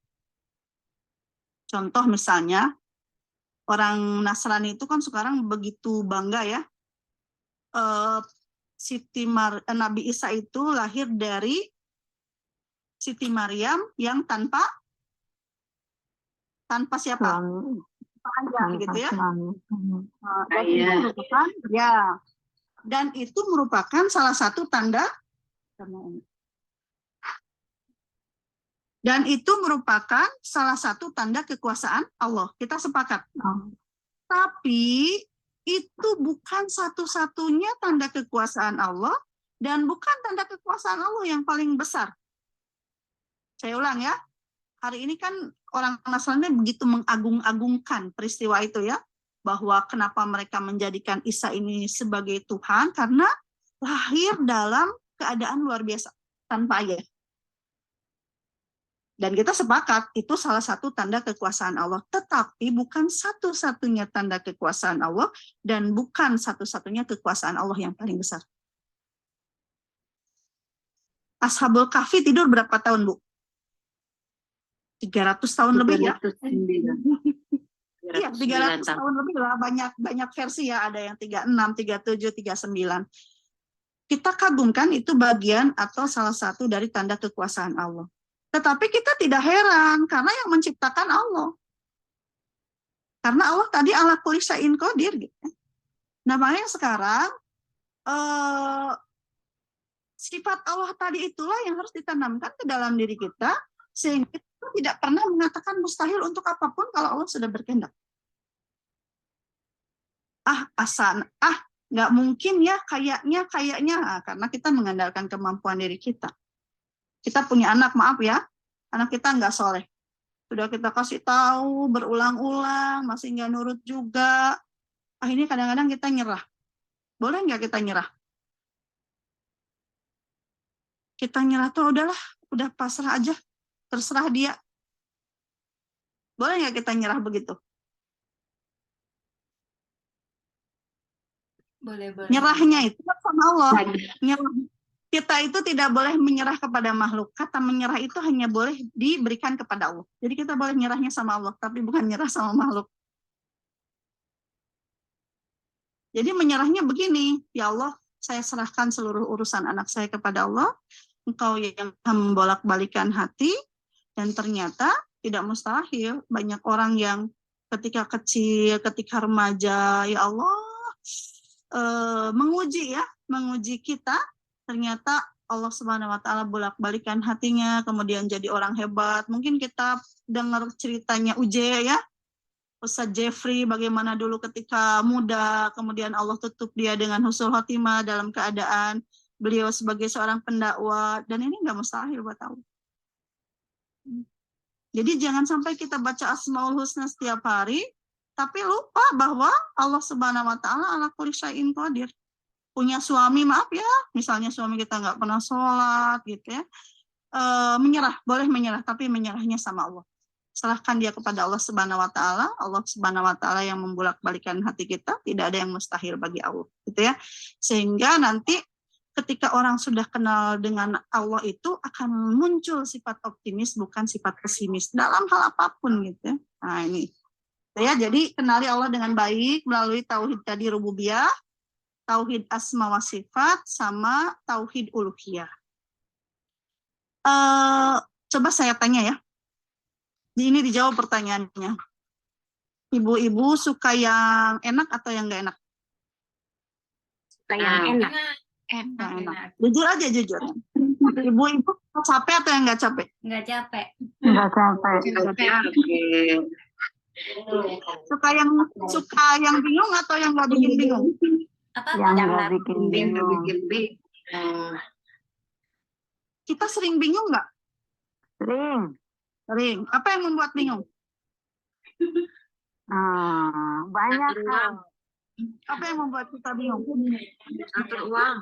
Contoh misalnya, orang Nasrani itu kan sekarang begitu bangga ya. Nabi Isa itu lahir dari Siti Maryam yang tanpa siapa? Ayah gitu ya. Dan itu merupakan salah satu tanda kekuasaan Allah. Kita sepakat. Tapi itu bukan satu-satunya tanda kekuasaan Allah dan bukan tanda kekuasaan Allah yang paling besar. Saya ulang ya. Hari ini kan orang Nasrani begitu mengagung-agungkan peristiwa itu ya, bahwa kenapa mereka menjadikan Isa ini sebagai Tuhan, karena lahir dalam keadaan luar biasa, tanpa ayah. Dan kita sepakat, itu salah satu tanda kekuasaan Allah, tetapi bukan satu-satunya tanda kekuasaan Allah, dan bukan satu-satunya kekuasaan Allah yang paling besar. Ashabul Kahfi tidur berapa tahun, Bu? 300 tahun lebih ya. Iya, 300 tahun lebih lah, banyak versi ya, ada yang 36, 37, 39. Kita kagumkan itu bagian atau salah satu dari tanda kekuasaan Allah. Tetapi kita tidak heran karena yang menciptakan Allah. Karena Allah tadi ala kulli syai'in qadir gitu. Nah, makanya sekarang sifat Allah tadi itulah yang harus ditanamkan ke dalam diri kita, sehingga kita tidak pernah mengatakan mustahil untuk apapun kalau Allah sudah berkehendak. Nggak mungkin ya, kayaknya, karena kita mengandalkan kemampuan diri kita. Kita punya anak, maaf ya, anak kita nggak soleh. Sudah kita kasih tahu berulang-ulang, masih nggak nurut juga. Akhirnya kadang-kadang kita nyerah. Boleh nggak kita nyerah? Kita nyerah tuh udahlah, udah pasrah aja, terserah dia. Boleh nggak kita nyerah begitu? Boleh. Nyerahnya itu sama Allah. Nyerah. Kita itu tidak boleh menyerah kepada makhluk. Kata menyerah itu hanya boleh diberikan kepada Allah. Jadi kita boleh nyerahnya sama Allah, tapi bukan nyerah sama makhluk. Jadi menyerahnya begini, ya Allah, saya serahkan seluruh urusan anak saya kepada Allah. Engkau yang membolak-balikan hati, dan ternyata tidak mustahil. Banyak orang yang ketika kecil, ketika remaja, ya Allah, menguji kita. Ternyata Allah Subhanahu wa taala bolak-balikan hatinya, kemudian jadi orang hebat. Mungkin kita dengar ceritanya Uje ya, Ustaz Jeffrey, bagaimana dulu ketika muda, kemudian Allah tutup dia dengan husnul khotimah dalam keadaan beliau sebagai seorang pendakwah, dan ini nggak mustahil buat Allah. Jadi jangan sampai kita baca Asmaul Husna setiap hari, tapi lupa bahwa Allah Subhanahu wa taala ala kulli syai'in qadir. Punya suami, maaf ya, misalnya suami kita nggak pernah sholat gitu ya, menyerah, boleh menyerah, tapi menyerahnya sama Allah. Serahkan dia kepada Allah Subhanahu wa taala. Allah Subhanahu wa taala yang membolak-balikan hati kita, tidak ada yang mustahil bagi Allah, gitu ya. Sehingga nanti ketika orang sudah kenal dengan Allah itu akan muncul sifat optimis, bukan sifat pesimis dalam hal apapun gitu ya. Nah, ini. Ya, jadi kenali Allah dengan baik melalui tauhid tadi rububiyah, tauhid asma wa sifat, sama tauhid uluhiyah. Coba saya tanya ya. Ini dijawab pertanyaannya. Ibu-ibu suka yang enak atau yang nggak enak? Yang enak. Enak. Jujur aja, jujur. Ibu-ibu capek atau yang nggak capek? Nggak capek. Nggak capek. Suka yang bingung atau yang nggak bikin bingung? Yang nggak bikin bingung. Kita sering bingung nggak? Sering. Apa yang membuat bingung? Banyak hal. Apa yang membuat kita bingung? Atur uang.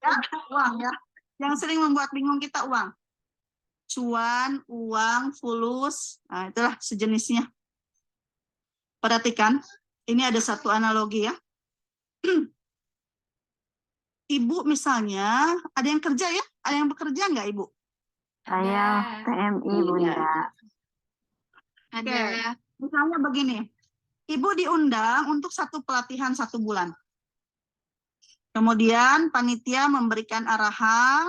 Ya, uang ya. Yang sering membuat bingung kita uang. Cuan, uang, fulus, nah, itulah sejenisnya. Perhatikan, ini ada satu analogi ya. Ibu misalnya, ada yang kerja ya? Ada yang bekerja nggak Ibu? Saya PMI, Bunda. Ada. Misalnya begini, Ibu diundang untuk satu pelatihan 1 bulan. Kemudian panitia memberikan arahan,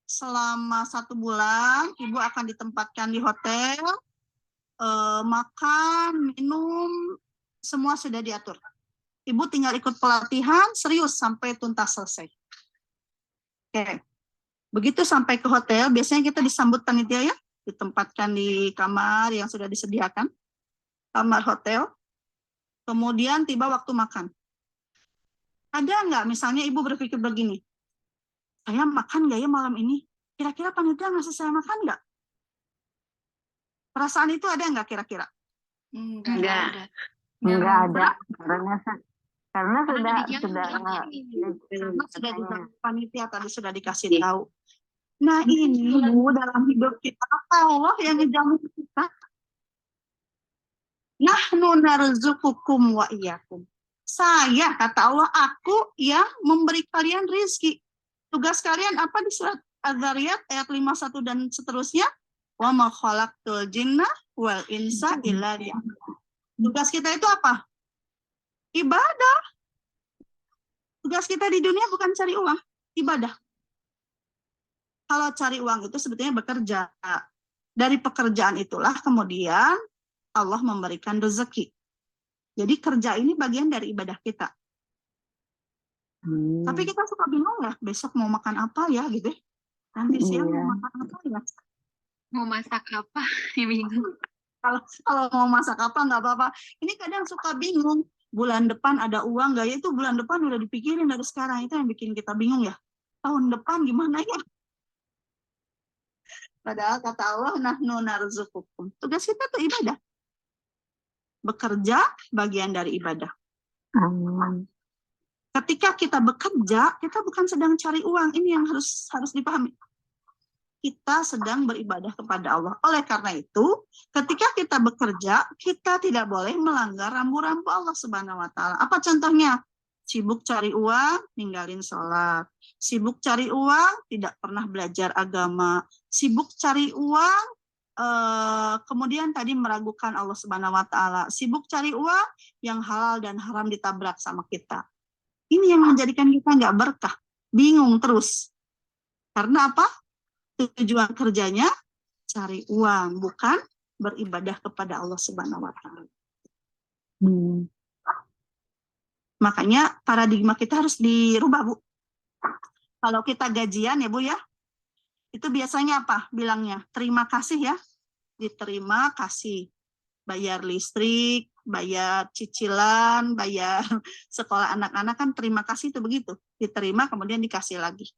selama 1 bulan Ibu akan ditempatkan di hotel, makan, minum, semua sudah diatur. Ibu tinggal ikut pelatihan serius sampai tuntas selesai. Oke. Begitu sampai ke hotel, biasanya kita disambut panitia ya, ditempatkan di kamar yang sudah disediakan, kamar hotel. Kemudian tiba waktu makan. Ada nggak misalnya Ibu berpikir begini, saya makan nggak ya malam ini? Kira-kira panitia ngasih saya makan nggak? Perasaan itu ada nggak kira-kira? Enggak. Nggak ada. Karena sudah ditahu panitia tadi sudah dikasih tahu. Nah ini Bu, dalam hidup kita Allah yang ngejamin kita. Nahnu narzuqukum wa iyyakum. Saya, kata Allah, aku yang memberi kalian rizki. Tugas kalian apa di surat Az-Zariyat ayat 51 dan seterusnya? Wa ma khalaqtul jinna wal insa illa liya'budun. Tugas kita itu apa? Ibadah. Tugas kita di dunia bukan cari uang, ibadah. Kalau cari uang itu sebetulnya bekerja. Dari pekerjaan itulah kemudian Allah memberikan rezeki. Jadi kerja ini bagian dari ibadah kita. Tapi kita suka bingung ya, besok mau makan apa ya gitu. Nanti siang mau makan apa ya? Mau masak apa? Bingung. Kalau mau masak apa nggak apa-apa. Ini kadang suka bingung. Bulan depan ada uang nggak ya? Itu bulan depan udah dipikirin dari sekarang. Itu yang bikin kita bingung ya. Tahun depan gimana ya? Padahal kata Allah, nahnu narzuqukum. Tugas kita tuh ibadah. Bekerja bagian dari ibadah. Ketika kita bekerja, kita bukan sedang cari uang. Ini yang harus dipahami. Kita sedang beribadah kepada Allah. Oleh karena itu, ketika kita bekerja, kita tidak boleh melanggar rambu-rambu Allah Subhanahu wa Ta'ala. Apa contohnya? Sibuk cari uang, ninggalin sholat. Sibuk cari uang, tidak pernah belajar agama. Sibuk cari uang, kemudian tadi meragukan Allah Subhanahu wa Ta'ala. Sibuk cari uang, yang halal dan haram ditabrak sama kita. Ini yang menjadikan kita nggak berkah, bingung terus. Karena apa? Tujuan kerjanya cari uang, bukan beribadah kepada Allah Subhanahu wa Ta'ala. Makanya paradigma kita harus dirubah, Bu. Kalau kita gajian ya, Bu ya, itu biasanya apa bilangnya? Terima kasih ya. Diterima kasih. Bayar listrik, bayar cicilan, bayar sekolah anak-anak, kan terima kasih itu begitu. Diterima kemudian dikasih lagi.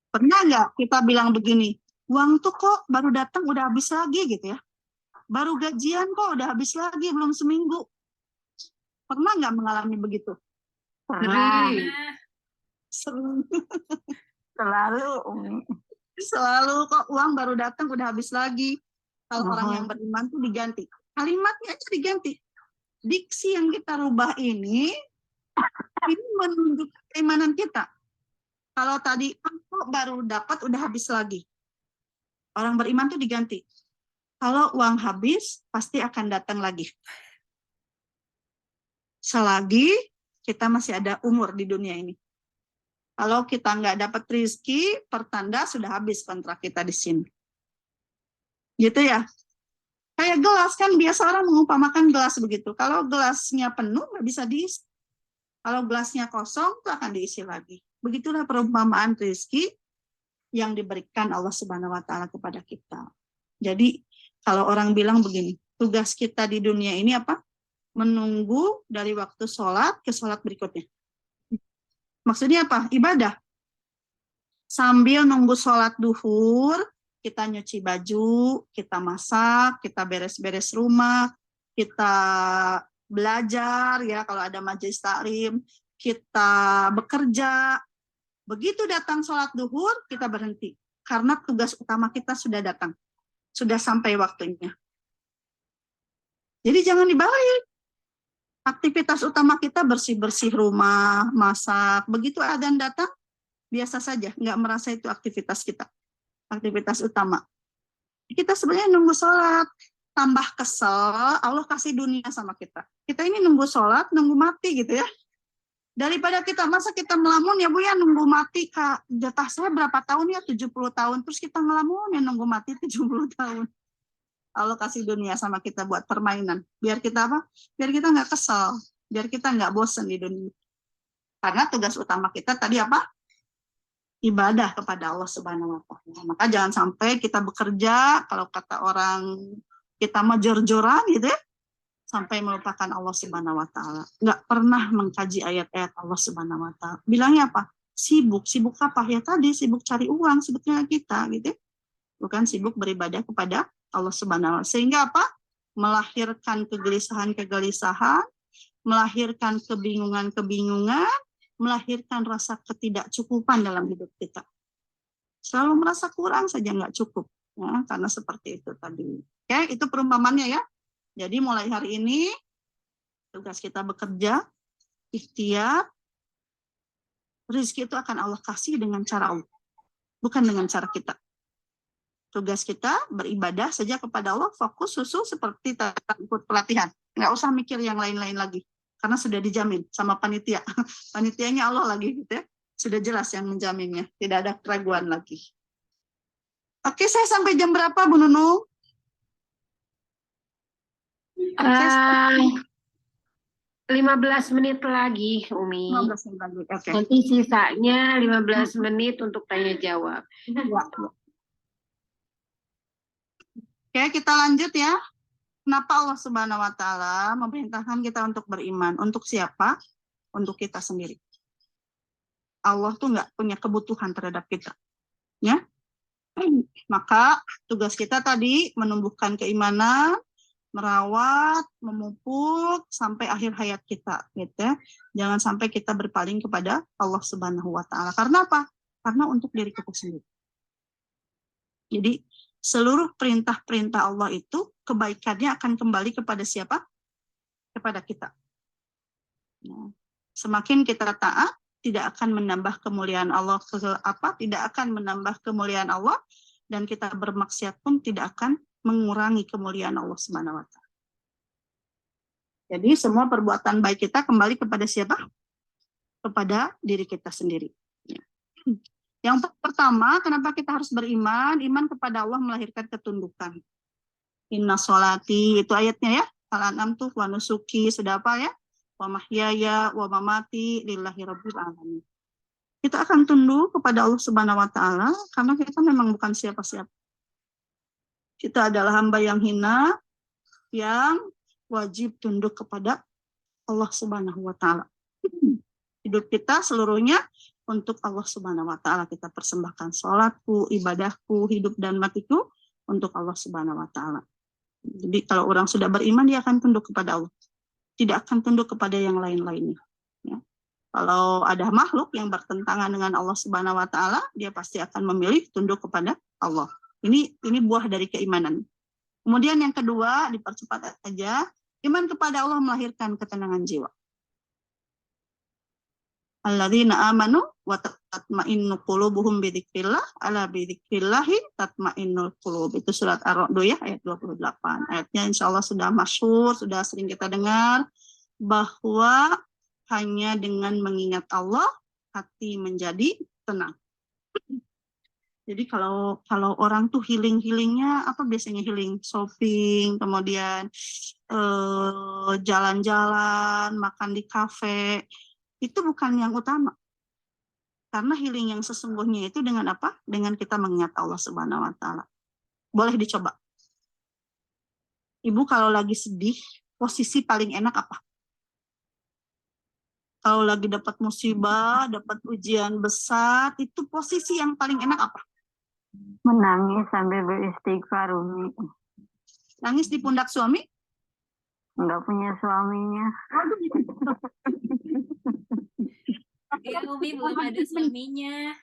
Pernah nggak kita bilang begini, uang tuh kok baru datang udah habis lagi gitu ya. Baru gajian kok udah habis lagi, belum seminggu. Pernah nggak mengalami begitu? Pernah. Sering. Selalu. Selalu kok uang baru datang udah habis lagi. Kalau orang yang beriman tuh diganti. Kalimatnya aja diganti. Diksi yang kita rubah ini menunjukkan keimanan kita. Kalau tadi kok baru dapat udah habis lagi. Orang beriman tuh diganti. Kalau uang habis pasti akan datang lagi. Selagi kita masih ada umur di dunia ini. Kalau kita nggak dapat rezeki, pertanda sudah habis kontrak kita di sini. Gitu ya. Kayak gelas kan, biasa orang mengumpamakan gelas begitu. Kalau gelasnya penuh nggak bisa diisi. Kalau gelasnya kosong itu akan diisi lagi. Begitulah perumpamaan rezeki yang diberikan Allah Subhanahu wa Ta'ala kepada kita. Jadi kalau orang bilang begini, tugas kita di dunia ini apa? Menunggu dari waktu sholat ke sholat berikutnya. Maksudnya apa? Ibadah. Sambil nunggu sholat duhur, kita nyuci baju, kita masak, kita beres-beres rumah, kita belajar ya kalau ada majelis taklim, kita bekerja. Begitu datang sholat duhur, kita berhenti. Karena tugas utama kita sudah datang. Sudah sampai waktunya. Jadi jangan dibalik. Aktivitas utama kita bersih-bersih rumah, masak. Begitu adzan datang, biasa saja. Nggak merasa itu aktivitas kita. Aktivitas utama. Kita sebenarnya nunggu sholat. Tambah kesel, Allah kasih dunia sama kita. Kita ini nunggu sholat, nunggu mati gitu ya. Daripada masa kita melamun ya Bu ya, nunggu mati, Kak. Jatah saya berapa tahun ya? 70 tahun. Terus kita ngelamun ya nunggu mati 70 tahun. Allah kasih dunia sama kita buat permainan. Biar kita apa? Biar kita nggak kesal. Biar kita nggak bosan di dunia. Karena tugas utama kita tadi apa? Ibadah kepada Allah Subhanahu wa Ta'ala. Maka jangan sampai kita bekerja, kalau kata orang kita mau jor-joran gitu ya, sampai melupakan Allah Subhanahu wa Ta'ala. Nggak pernah mengkaji ayat-ayat Allah Subhanahu wa Ta'ala. Bilangnya apa? Sibuk apa? Ya tadi sibuk cari uang sebetulnya kita gitu. Bukan sibuk beribadah kepada Allah Subhanahu wa Ta'ala. Sehingga apa? Melahirkan kegelisahan, melahirkan kebingungan, melahirkan rasa ketidakcukupan dalam hidup kita. Selalu merasa kurang saja nggak cukup. Ya, karena seperti itu tadi. Oke, itu perumpamannya ya. Jadi mulai hari ini tugas kita bekerja, ikhtiar, rezeki itu akan Allah kasih dengan cara Allah, bukan dengan cara kita. Tugas kita beribadah saja kepada Allah, fokus susu seperti ikut pelatihan. Nggak usah mikir yang lain-lain lagi, karena sudah dijamin sama panitia. Panitianya Allah lagi gitu ya. Sudah jelas yang menjaminnya, tidak ada keraguan lagi. Oke, saya sampai jam berapa Bu Nunung? 15 menit lagi, Umi. 15 menit lagi. Oke. Nanti sisanya 15 menit untuk tanya jawab. Oke, kita lanjut ya. Kenapa Allah Subhanahu wa Ta'ala memerintahkan kita untuk beriman? Untuk siapa? Untuk kita sendiri. Allah tuh nggak punya kebutuhan terhadap kita. Ya. Maka tugas kita tadi menumbuhkan keimanan, merawat, memupuk sampai akhir hayat kita, gitu ya. Jangan sampai kita berpaling kepada Allah Subhanahu wa taala. Karena apa? Karena untuk diri kita sendiri. Jadi seluruh perintah-perintah Allah itu kebaikannya akan kembali kepada siapa? Kepada kita. Nah, semakin kita taat, tidak akan menambah kemuliaan Allah, tidak akan menambah kemuliaan Allah, dan kita bermaksiat pun tidak akan mengurangi kemuliaan Allah Subhanahu wa taala. Jadi semua perbuatan baik kita kembali kepada siapa? Kepada diri kita sendiri. Yang pertama, kenapa kita harus beriman? Iman kepada Allah melahirkan ketundukan. Inna sholati, itu ayatnya ya. Al-An'am tuh, wa nusuki, sudah apa ya? Wa mahyaya, wa mamati, lillahi rabbil alamin. Kita akan tunduk kepada Allah Subhanahu wa taala karena kita memang bukan siapa-siapa. Kita adalah hamba yang hina yang wajib tunduk kepada Allah Subhanahu wa taala. Hidup kita seluruhnya untuk Allah Subhanahu wa taala. Kita persembahkan salatku, ibadahku, hidup dan matiku untuk Allah Subhanahu wa taala. Jadi kalau orang sudah beriman, dia akan tunduk kepada Allah. Tidak akan tunduk kepada yang lain-lainnya. Ya. Kalau ada makhluk yang bertentangan dengan Allah Subhanahu wa taala, dia pasti akan memilih tunduk kepada Allah. Ini buah dari keimanan. Kemudian yang kedua, dipercepat aja, iman kepada Allah melahirkan ketenangan jiwa. Alladzina amanu wa tatma'innu qulubuhum bidzikrillah, ala bidzikrillahi tatma'innul qulub. Itu surat Ar-Ra'd ya, ayat 28. Ayatnya insyaallah sudah masyhur, sudah sering kita dengar, bahwa hanya dengan mengingat Allah hati menjadi tenang. Jadi kalau orang tuh healingnya apa biasanya healing? Shopping, kemudian jalan-jalan, makan di kafe, itu bukan yang utama. Karena healing yang sesungguhnya itu dengan apa? Dengan kita mengingat Allah Subhanahu wa taala. Boleh dicoba. Ibu kalau lagi sedih, posisi paling enak apa? Kalau lagi dapat musibah, dapat ujian besar, itu posisi yang paling enak apa? Menangis sambil beristighfar, Umi. Nangis di pundak suami? Enggak punya suaminya. Ya, Umi belum ada suaminya.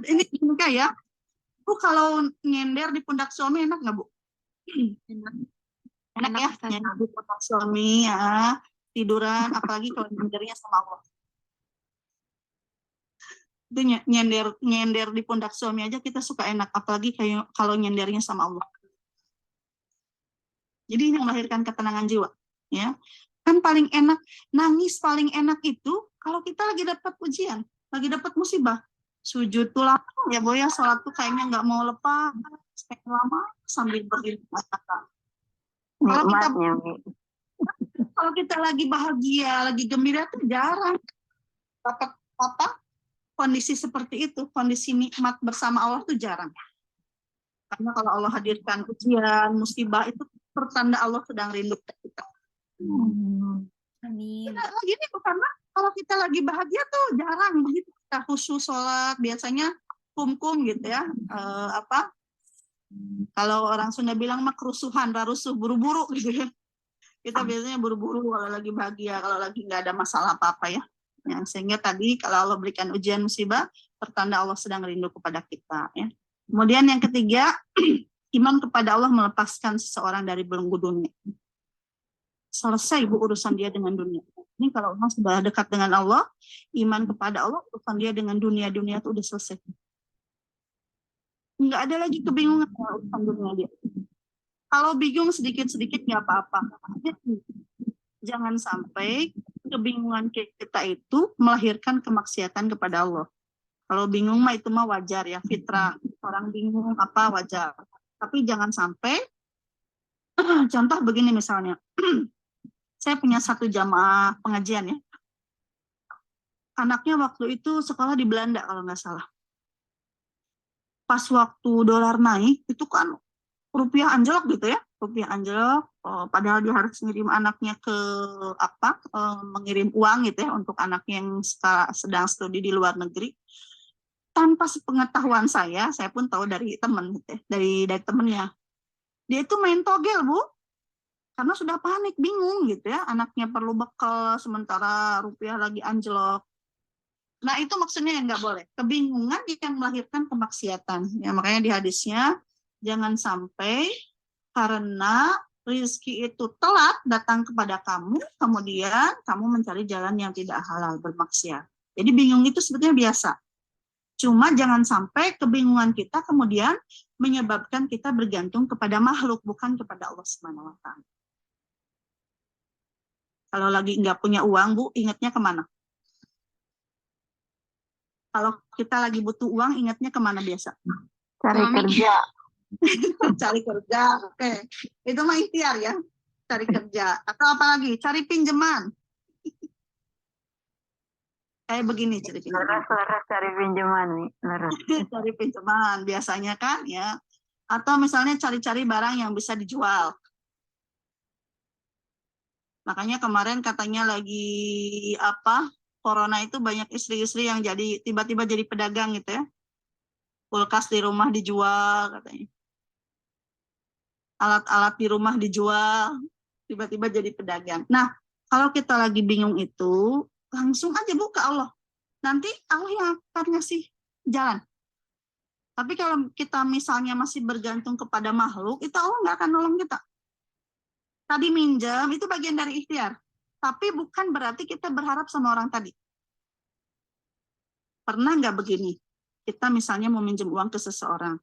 Ini kayak, Bu kalau nyender di pundak suami enak nggak, Bu? Enak ya, nyender di pundak suami ya, tiduran, apalagi kalau nyendernya sama Allah. Itu nyender di pundak suami aja kita suka enak, apalagi kayak kalau nyendernya sama Allah. Jadi ini melahirkan ketenangan jiwa, ya. Kan paling enak, nangis paling enak itu kalau kita lagi dapat ujian, lagi dapat musibah. Sujud tuh lama ya, Bu ya, sholat tuh kayaknya nggak mau lepas, pengen lama sambil berdiri. Kalau kita lagi bahagia, lagi gembira tuh jarang dapat apa? Kondisi seperti itu, kondisi nikmat bersama Allah tuh jarang. Karena kalau Allah hadirkan ujian, musibah, itu pertanda Allah sedang rindu kita. Amin. Lagi nih, karena kalau kita lagi bahagia tuh jarang gitu. Kita khusyuk sholat, biasanya kum gitu ya. Kalau orang Sunda bilang mah kerusuhan, rarusuh, buru-buru gitu ya. Kita biasanya buru-buru kalau lagi bahagia, kalau lagi nggak ada masalah apa-apa ya. Sehingga tadi kalau Allah berikan ujian musibah, pertanda Allah sedang rindu kepada kita. Ya. Kemudian yang ketiga, iman kepada Allah melepaskan seseorang dari belenggu dunia. Selesai Bu urusan dia dengan dunia. Ini kalau orang sudah dekat dengan Allah, iman kepada Allah, urusan dia dengan dunia itu udah selesai. Nggak ada lagi kebingungan urusan dunia dia. Kalau bingung sedikit-sedikit nggak apa-apa. Jangan sampai kebingungan kita itu melahirkan kemaksiatan kepada Allah. Kalau bingung mah itu mah wajar ya, fitrah. Orang bingung apa wajar. Tapi jangan sampai, contoh begini misalnya, saya punya satu jamaah pengajian ya. Anaknya waktu itu sekolah di Belanda kalau nggak salah. Pas waktu dolar naik, itu kan rupiah anjlok gitu ya. Rupiah anjlok, padahal dia harus ngirim anaknya ke mengirim uang gitu ya untuk anaknya yang sedang studi di luar negeri. tanpa sepengetahuan saya pun tahu dari teman, dari temennya. Dia itu main togel, Bu, karena sudah panik, bingung gitu ya, anaknya perlu bekal sementara rupiah lagi anjlok. Nah itu maksudnya yang nggak boleh, kebingungan yang melahirkan kemaksiatan. Ya makanya di hadisnya jangan sampai karena rezeki itu telat datang kepada kamu, kemudian kamu mencari jalan yang tidak halal, bermaksiat. Jadi bingung itu sebetulnya biasa. Cuma jangan sampai kebingungan kita kemudian menyebabkan kita bergantung kepada makhluk, bukan kepada Allah Subhanahu wa Ta'ala. Kalau lagi nggak punya uang, Bu, ingatnya kemana? Kalau kita lagi butuh uang, ingatnya kemana biasa? Cari kerja. Cari kerja, oke. Itu mah ikhtiar ya, cari kerja. Atau apa lagi? Cari pinjaman. Kayak begini cari pinjaman. Leres cari pinjaman nih. Leres. Cari pinjaman biasanya kan ya. Atau misalnya cari-cari barang yang bisa dijual. Makanya kemarin katanya lagi corona itu banyak istri-istri yang jadi tiba-tiba jadi pedagang gitu ya. Kulkas di rumah dijual katanya. Alat-alat di rumah dijual, tiba-tiba jadi pedagang. Nah, kalau kita lagi bingung itu, langsung aja buka Allah. Nanti Allah yang akan ngasih jalan. Tapi kalau kita misalnya masih bergantung kepada makhluk, itu Allah nggak akan nolong kita. Tadi minjam, itu bagian dari ikhtiar. Tapi bukan berarti kita berharap sama orang tadi. Pernah nggak begini? Kita misalnya mau minjem uang ke seseorang.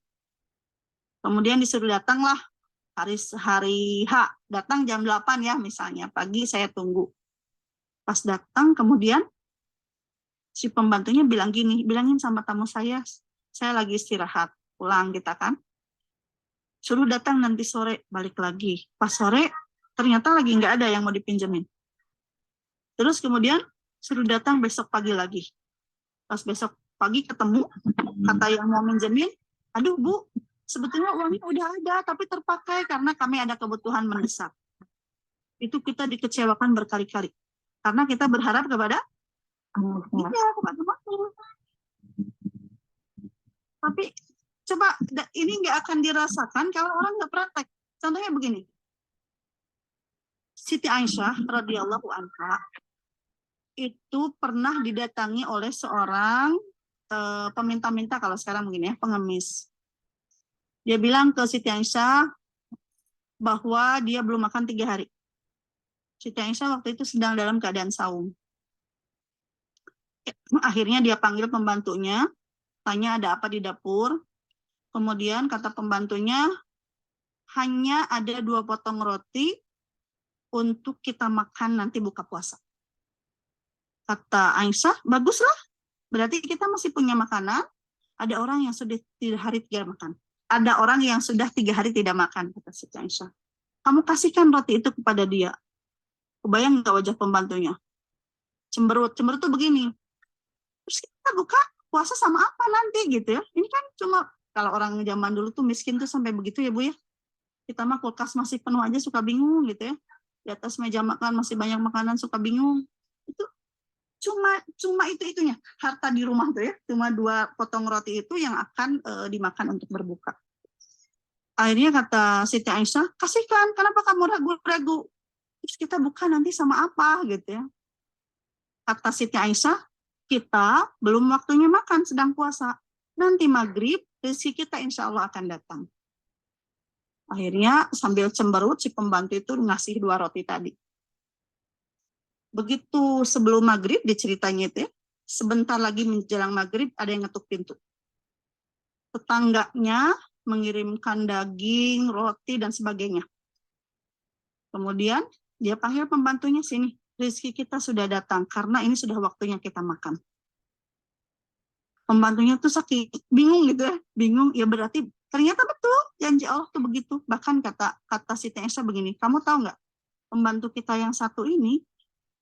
Kemudian disuruh datanglah hari H, datang jam 8 ya misalnya, pagi saya tunggu. Pas datang kemudian si pembantunya bilang gini, bilangin sama tamu saya lagi istirahat, pulang kita kan. Suruh datang nanti sore, balik lagi. Pas sore ternyata lagi nggak ada yang mau dipinjemin. Terus kemudian suruh datang besok pagi lagi. Pas besok pagi ketemu, kata yang mau minjemin, aduh Bu, sebetulnya uangnya udah ada, tapi terpakai karena kami ada kebutuhan mendesak. Itu kita dikecewakan berkali-kali. Karena kita berharap kepada kepada makhluk. Tapi coba ini nggak akan dirasakan kalau orang nggak praktek. Contohnya begini. Siti Aisyah radhiyallahu anha itu pernah didatangi oleh seorang peminta-minta, kalau sekarang begini ya, pengemis. Dia bilang ke Siti Aisyah bahwa dia belum makan 3 hari. Siti Aisyah waktu itu sedang dalam keadaan saum. Akhirnya dia panggil pembantunya, tanya ada apa di dapur. Kemudian kata pembantunya, hanya ada 2 potong roti untuk kita makan nanti buka puasa. Kata Aisyah, baguslah. Berarti kita masih punya makanan. Ada orang yang sudah 3 hari tidak makan. Ada orang yang sudah 3 hari tidak makan, kata Siti Aisyah. Kamu kasihkan roti itu kepada dia. Kebayang nggak wajah pembantunya? Cemberut tuh begini. Terus kita buka puasa sama apa nanti gitu ya? Ini kan cuma, kalau orang zaman dulu tuh miskin tuh sampai begitu ya Bu ya. Kita mah kulkas masih penuh aja suka bingung gitu ya. Di atas meja makan masih banyak makanan suka bingung. Itu cuma itu-itunya. Harta di rumah tuh ya. Cuma 2 potong roti itu yang akan dimakan untuk berbuka. Akhirnya kata Siti Aisyah, kasihkan, kenapa kamu ragu-ragu? Terus kita buka nanti sama apa gitu ya. Kata Siti Aisyah, kita belum waktunya makan, sedang puasa. Nanti maghrib, rezeki kita insya Allah akan datang. Akhirnya sambil cemberut, si pembantu itu ngasih 2 roti tadi. Begitu sebelum maghrib, diceritanya itu ya, sebentar lagi menjelang maghrib, ada yang ngetuk pintu. Tetangganya mengirimkan daging, roti, dan sebagainya. Kemudian dia panggil pembantunya, sini, rezeki kita sudah datang, karena ini sudah waktunya kita makan. Pembantunya tuh sakit, bingung gitu ya, bingung, ya berarti ternyata betul, janji Allah tuh begitu. Bahkan kata Siti Aisyah begini, kamu tahu nggak, pembantu kita yang satu ini,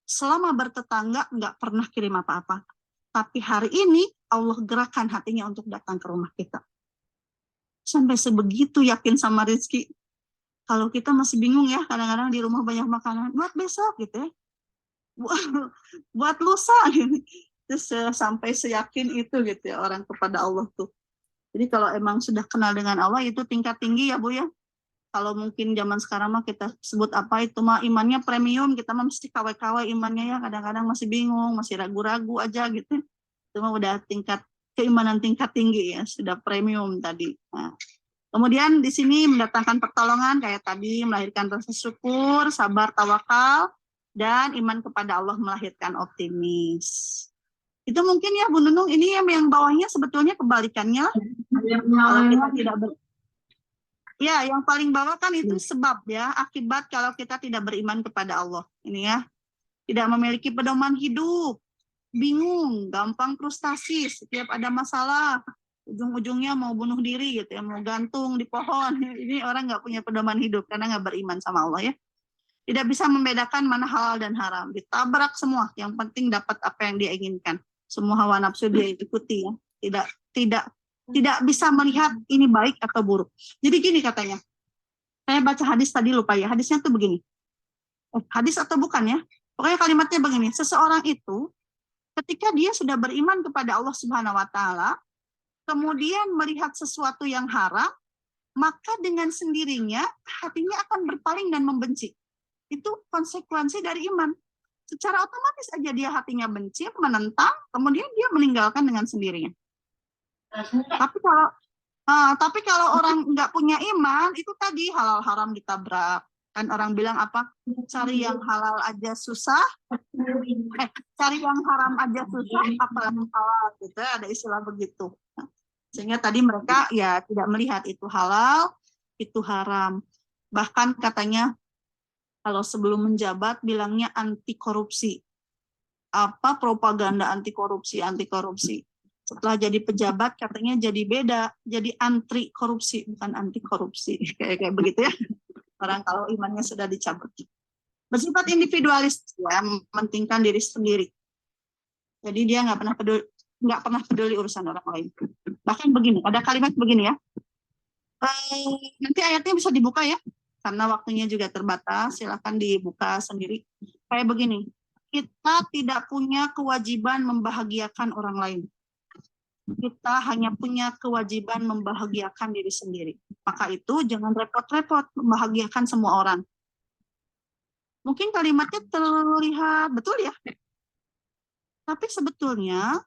selama bertetangga nggak pernah kirim apa-apa. Tapi hari ini Allah gerakan hatinya untuk datang ke rumah kita. Sampai sebegitu yakin sama rezeki. Kalau kita masih bingung ya, kadang-kadang di rumah banyak makanan, buat besok gitu ya. Buat lusa gitu. sampai seyakin itu gitu ya orang kepada Allah tuh. Jadi kalau emang sudah kenal dengan Allah itu tingkat tinggi ya Bu ya. Kalau mungkin zaman sekarang mah kita sebut apa itu mah imannya premium, kita mah mesti KW-KW imannya ya, kadang-kadang masih bingung, masih ragu-ragu aja gitu. Itu mah udah tingkat keimanan tingkat tinggi ya, sudah premium tadi. Nah, kemudian di sini mendatangkan pertolongan kayak tadi, melahirkan rasa syukur, sabar, tawakal, dan iman kepada Allah melahirkan optimis. Itu mungkin ya Bu Nunung, ini yang bawahnya sebetulnya kebalikannya. Kalau kita tidak ya, yang paling bawah kan itu sebab ya, akibat kalau kita tidak beriman kepada Allah. Ini ya, tidak memiliki pedoman hidup, bingung, gampang frustasi, setiap ada masalah, ujung-ujungnya mau bunuh diri gitu ya, mau gantung di pohon. Ini orang nggak punya pedoman hidup karena nggak beriman sama Allah ya. Tidak bisa membedakan mana halal dan haram, ditabrak semua. Yang penting dapat apa yang dia inginkan. Semua hawa nafsu dia ikuti ya. Tidak bisa melihat ini baik atau buruk. Jadi gini katanya. Saya baca hadis tadi lupa ya. Hadisnya tuh begini. Hadis atau bukan ya? Pokoknya kalimatnya begini. Seseorang itu ketika dia sudah beriman kepada Allah Subhanahu wa taala, kemudian melihat sesuatu yang haram, maka dengan sendirinya hatinya akan berpaling dan membenci. Itu konsekuensi dari iman. Secara otomatis aja dia hatinya benci, menentang, kemudian dia meninggalkan dengan sendirinya. Tapi kalau orang nggak punya iman, itu tadi halal haram ditabrak. Kan orang bilang apa? Cari yang halal aja susah, cari yang haram aja susah, apalagi halal gitu. Ada istilah begitu. Sehingga tadi mereka ya tidak melihat itu halal, itu haram. Bahkan katanya kalau sebelum menjabat bilangnya anti korupsi. Apa propaganda anti korupsi, anti korupsi. Setelah jadi pejabat katanya jadi beda, jadi antri korupsi, bukan anti korupsi. Kayak begitu ya. Orang kalau imannya sudah dicabut. Bersifat individualis ya, mementingkan diri sendiri. Jadi dia nggak pernah peduli urusan orang lain. Bahkan begini, ada kalimat begini ya. Nanti ayatnya bisa dibuka ya, karena waktunya juga terbatas. Silakan dibuka sendiri. Kayak begini, kita tidak punya kewajiban membahagiakan orang lain. Kita hanya punya kewajiban membahagiakan diri sendiri. Maka itu jangan repot-repot membahagiakan semua orang. Mungkin kalimatnya terlihat betul ya. Tapi sebetulnya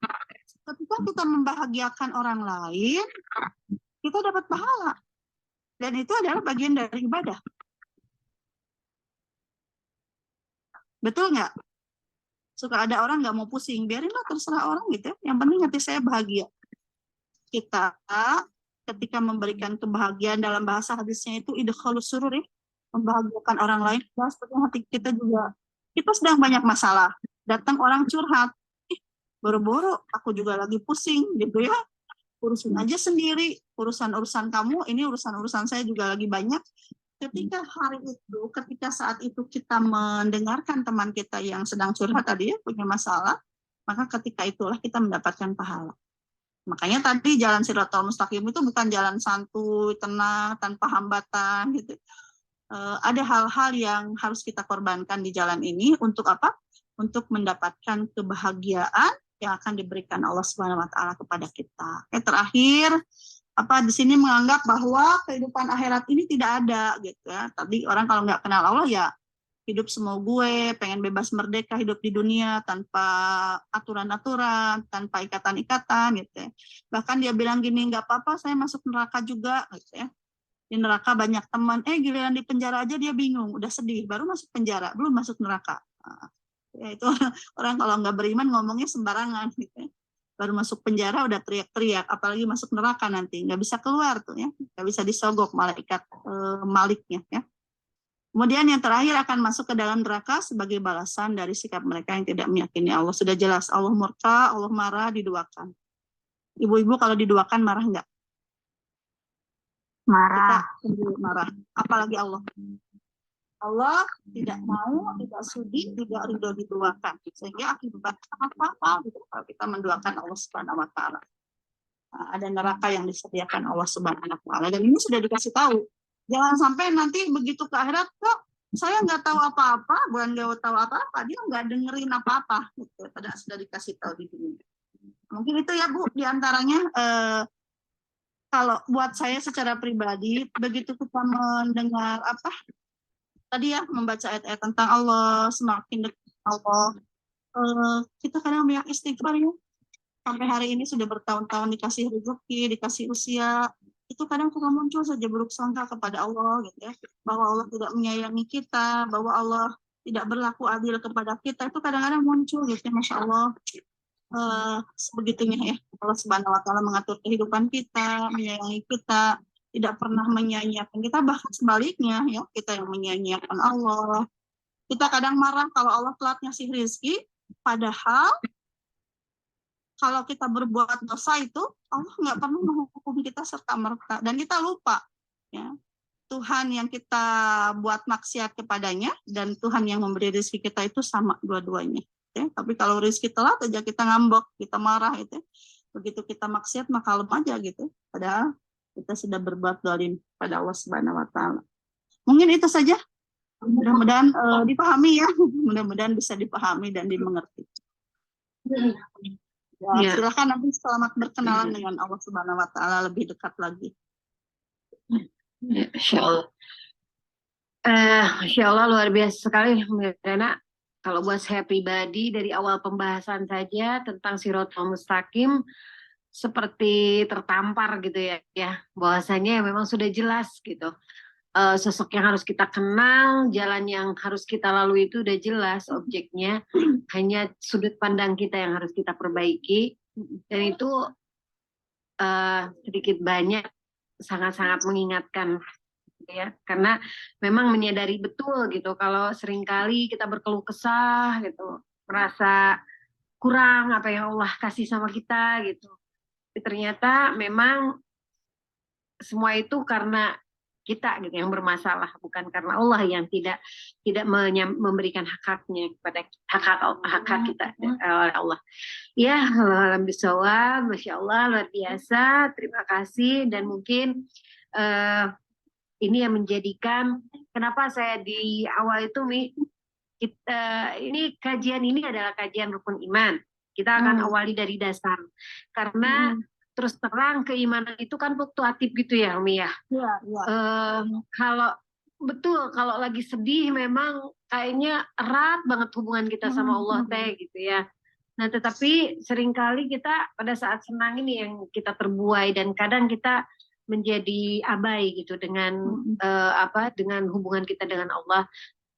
ketika kita membahagiakan orang lain, kita dapat pahala. Dan itu adalah bagian dari ibadah. Betul nggak? Suka ada orang nggak mau pusing, biarinlah terserah orang gitu. Yang penting hati saya bahagia. Kita ketika memberikan kebahagiaan dalam bahasa hadisnya itu idkhalus surur ya, membahagiakan orang lain. Dan seperti hati kita juga, kita sedang banyak masalah. Datang orang curhat, boro-boro aku juga lagi pusing gitu ya. Urusin aja sendiri, urusan-urusan kamu, ini urusan-urusan saya juga lagi banyak. Ketika hari itu, ketika saat itu kita mendengarkan teman kita yang sedang curhat tadi ya, punya masalah, maka ketika itulah kita mendapatkan pahala. Makanya tadi jalan Shirathul Mustaqim itu bukan jalan santuy, tenang, tanpa hambatan gitu. Ada hal-hal yang harus kita korbankan di jalan ini untuk apa? Untuk mendapatkan kebahagiaan yang akan diberikan Allah Subhanahu wa taala kepada kita. Terakhir, di sini menganggap bahwa kehidupan akhirat ini tidak ada gitu ya. Tadi orang kalau nggak kenal Allah ya hidup semau gue, pengen bebas merdeka hidup di dunia tanpa aturan-aturan, tanpa ikatan-ikatan gitu ya. Bahkan dia bilang gini, nggak apa-apa saya masuk neraka juga gitu ya. Di neraka banyak teman, giliran di penjara aja dia bingung, udah sedih, baru masuk penjara, belum masuk neraka. Ya itu orang kalau nggak beriman ngomongnya sembarangan gitu ya. Baru masuk penjara udah teriak-teriak, apalagi masuk neraka nanti nggak bisa keluar tuh ya, nggak bisa disogok malaikat maliknya ya. Kemudian yang terakhir akan masuk ke dalam neraka sebagai balasan dari sikap mereka yang tidak meyakini Allah. Sudah jelas Allah murka, Allah marah, diduakan. Ibu-ibu kalau diduakan marah nggak? Marah. Kita marah, apalagi Allah. Allah tidak mau, tidak sudi, tidak ridho diduakan. Sehingga akibatnya apa-apa gitu kalau kita menduakan Allah Subhanahu wa taala. Ada neraka yang disediakan Allah Subhanahu wa taala dan ini sudah dikasih tahu. Jangan sampai nanti begitu ke akhirat kok saya nggak tahu apa-apa, bukan nggak tahu apa-apa, dia nggak dengerin apa-apa gitu. Padahal sudah dikasih tahu di dunia. Mungkin itu ya Bu, diantaranya kalau buat saya secara pribadi, begitu kita mendengar apa tadi ya, membaca ayat-ayat tentang Allah, semakin dekat Allah, kita kadang banyak istighfar ya. Sampai hari ini sudah bertahun-tahun dikasih rezeki, dikasih usia, itu kadang suka muncul saja buruk sangka kepada Allah gitu ya, bahwa Allah tidak menyayangi kita, bahwa Allah tidak berlaku adil kepada kita, itu kadang-kadang muncul gitu ya, Masya Allah. Sebegitunya ya, Allah Subhanahu wa Ta'ala mengatur kehidupan kita, menyayangi kita, tidak pernah menyanyiakan kita, bahkan sebaliknya ya, kita yang menyanyiakan Allah. Kita kadang marah kalau Allah telat ngasih rezeki, padahal kalau kita berbuat dosa itu Allah nggak pernah menghukum kita serta merta, dan kita lupa ya, Tuhan yang kita buat maksiat kepadanya dan Tuhan yang memberi rezeki kita itu sama dua-duanya ya. Tapi kalau rezeki telat aja kita ngambek, kita marah itu, begitu kita maksiat maka kalem aja gitu, padahal kita sudah berbuat zalim pada Allah Subhanahu wa Ta'ala. Mungkin itu saja, mudah-mudahan dipahami ya, mudah-mudahan bisa dipahami dan dimengerti. Ya, silakan nanti selamat berkenalan dengan Allah Subhanahu wa Ta'ala lebih dekat lagi. Ya, Masya Allah. Masya Allah, luar biasa sekali Mirena. Kalau buat saya pribadi, dari awal pembahasan saja tentang Shiratal Mustaqim, seperti tertampar gitu ya, bahwasanya memang sudah jelas gitu. Sosok yang harus kita kenal, jalan yang harus kita lalui itu udah jelas objeknya, hanya sudut pandang kita yang harus kita perbaiki, dan itu sedikit banyak sangat-sangat mengingatkan ya, karena memang menyadari betul gitu kalau seringkali kita berkeluh kesah gitu, merasa kurang apa yang Allah kasih sama kita gitu. Tapi ternyata memang semua itu karena kita gitu yang bermasalah, bukan karena Allah yang tidak memberikan hak-haknya kepada hak kita oleh Allah. Ya, alhamdulillah, Masya Allah, luar biasa. Terima kasih, dan mungkin ini yang menjadikan kenapa saya di awal itu ini kajian ini adalah kajian rukun iman. Kita akan awali dari dasar, karena terus terang keimanan itu kan fluktuatif gitu ya, Umi ya. Kalau betul, kalau lagi sedih memang kayaknya erat banget hubungan kita sama Allah teh gitu ya. Nah, tetapi seringkali kita pada saat senang ini yang kita terbuai, dan kadang kita menjadi abai gitu dengan dengan hubungan kita dengan Allah.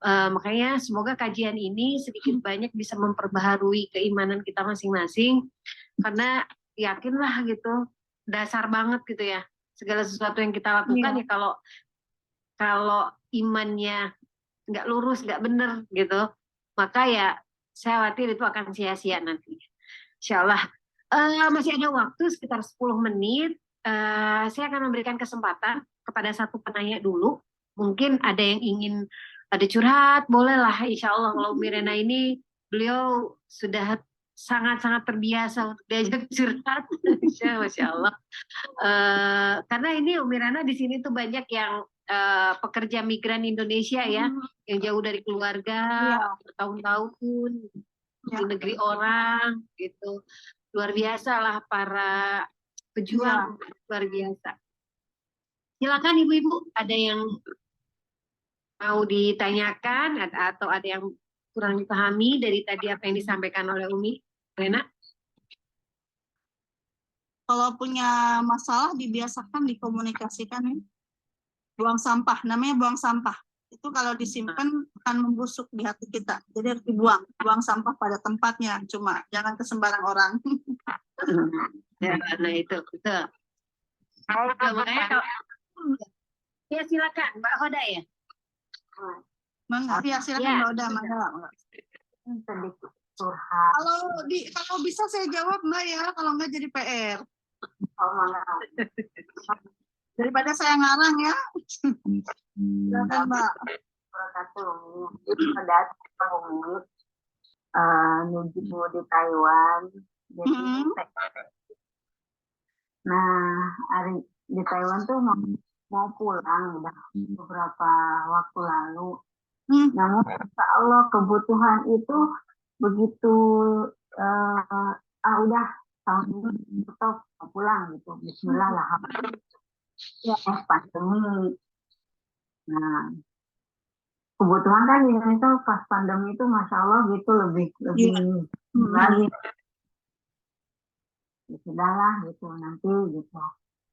Makanya semoga kajian ini sedikit banyak bisa memperbaharui keimanan kita masing-masing, karena yakinlah gitu, dasar banget gitu ya, segala sesuatu yang kita lakukan ya kalau imannya nggak lurus, nggak bener gitu, maka ya saya khawatir itu akan sia-sia nanti. Insya Allah masih ada waktu sekitar 10 menit. Saya akan memberikan kesempatan kepada satu penanya dulu. Mungkin ada yang ingin ada curhat, bolehlah. Insya Allah kalau Mirena ini beliau sudah sangat-sangat terbiasa untuk diajak curhat. Masya Allah. Karena ini Mirena di sini tuh banyak yang pekerja migran Indonesia ya, yang jauh dari keluarga, bertahun-tahun di negeri orang gitu. Luar biasa lah para pejuang, luar biasa. Silakan ibu-ibu, ada yang mau ditanyakan atau ada yang kurang dipahami dari tadi apa yang disampaikan oleh Umi Rena? Kalau punya masalah dibiasakan dikomunikasikan ya. Buang sampah, namanya buang sampah. Itu kalau disimpan akan membusuk di hati kita. Jadi harus dibuang, buang sampah pada tempatnya, cuma jangan ke sembarang orang. Ya, nah itu betul. Ya silakan Mbak Hoda ya. Ya silakan Mbak Hoda. Kalau bisa saya jawab Mbak ya, kalau nggak jadi PR. Daripada saya ngarang ya. Silakan Mbak. Nuju di Taiwan. Jadi hari di Taiwan tuh mau pulang udah beberapa waktu lalu. Namun insya Allah kebutuhan itu begitu udah tahun ini stop pulang gitu. Bismillah lah. Ya pandemi. Nah kebutuhan kan di Indonesia pas pandemi itu masya Allah gitu lebih lagi. Ya, sudahlah gitu nanti gitu.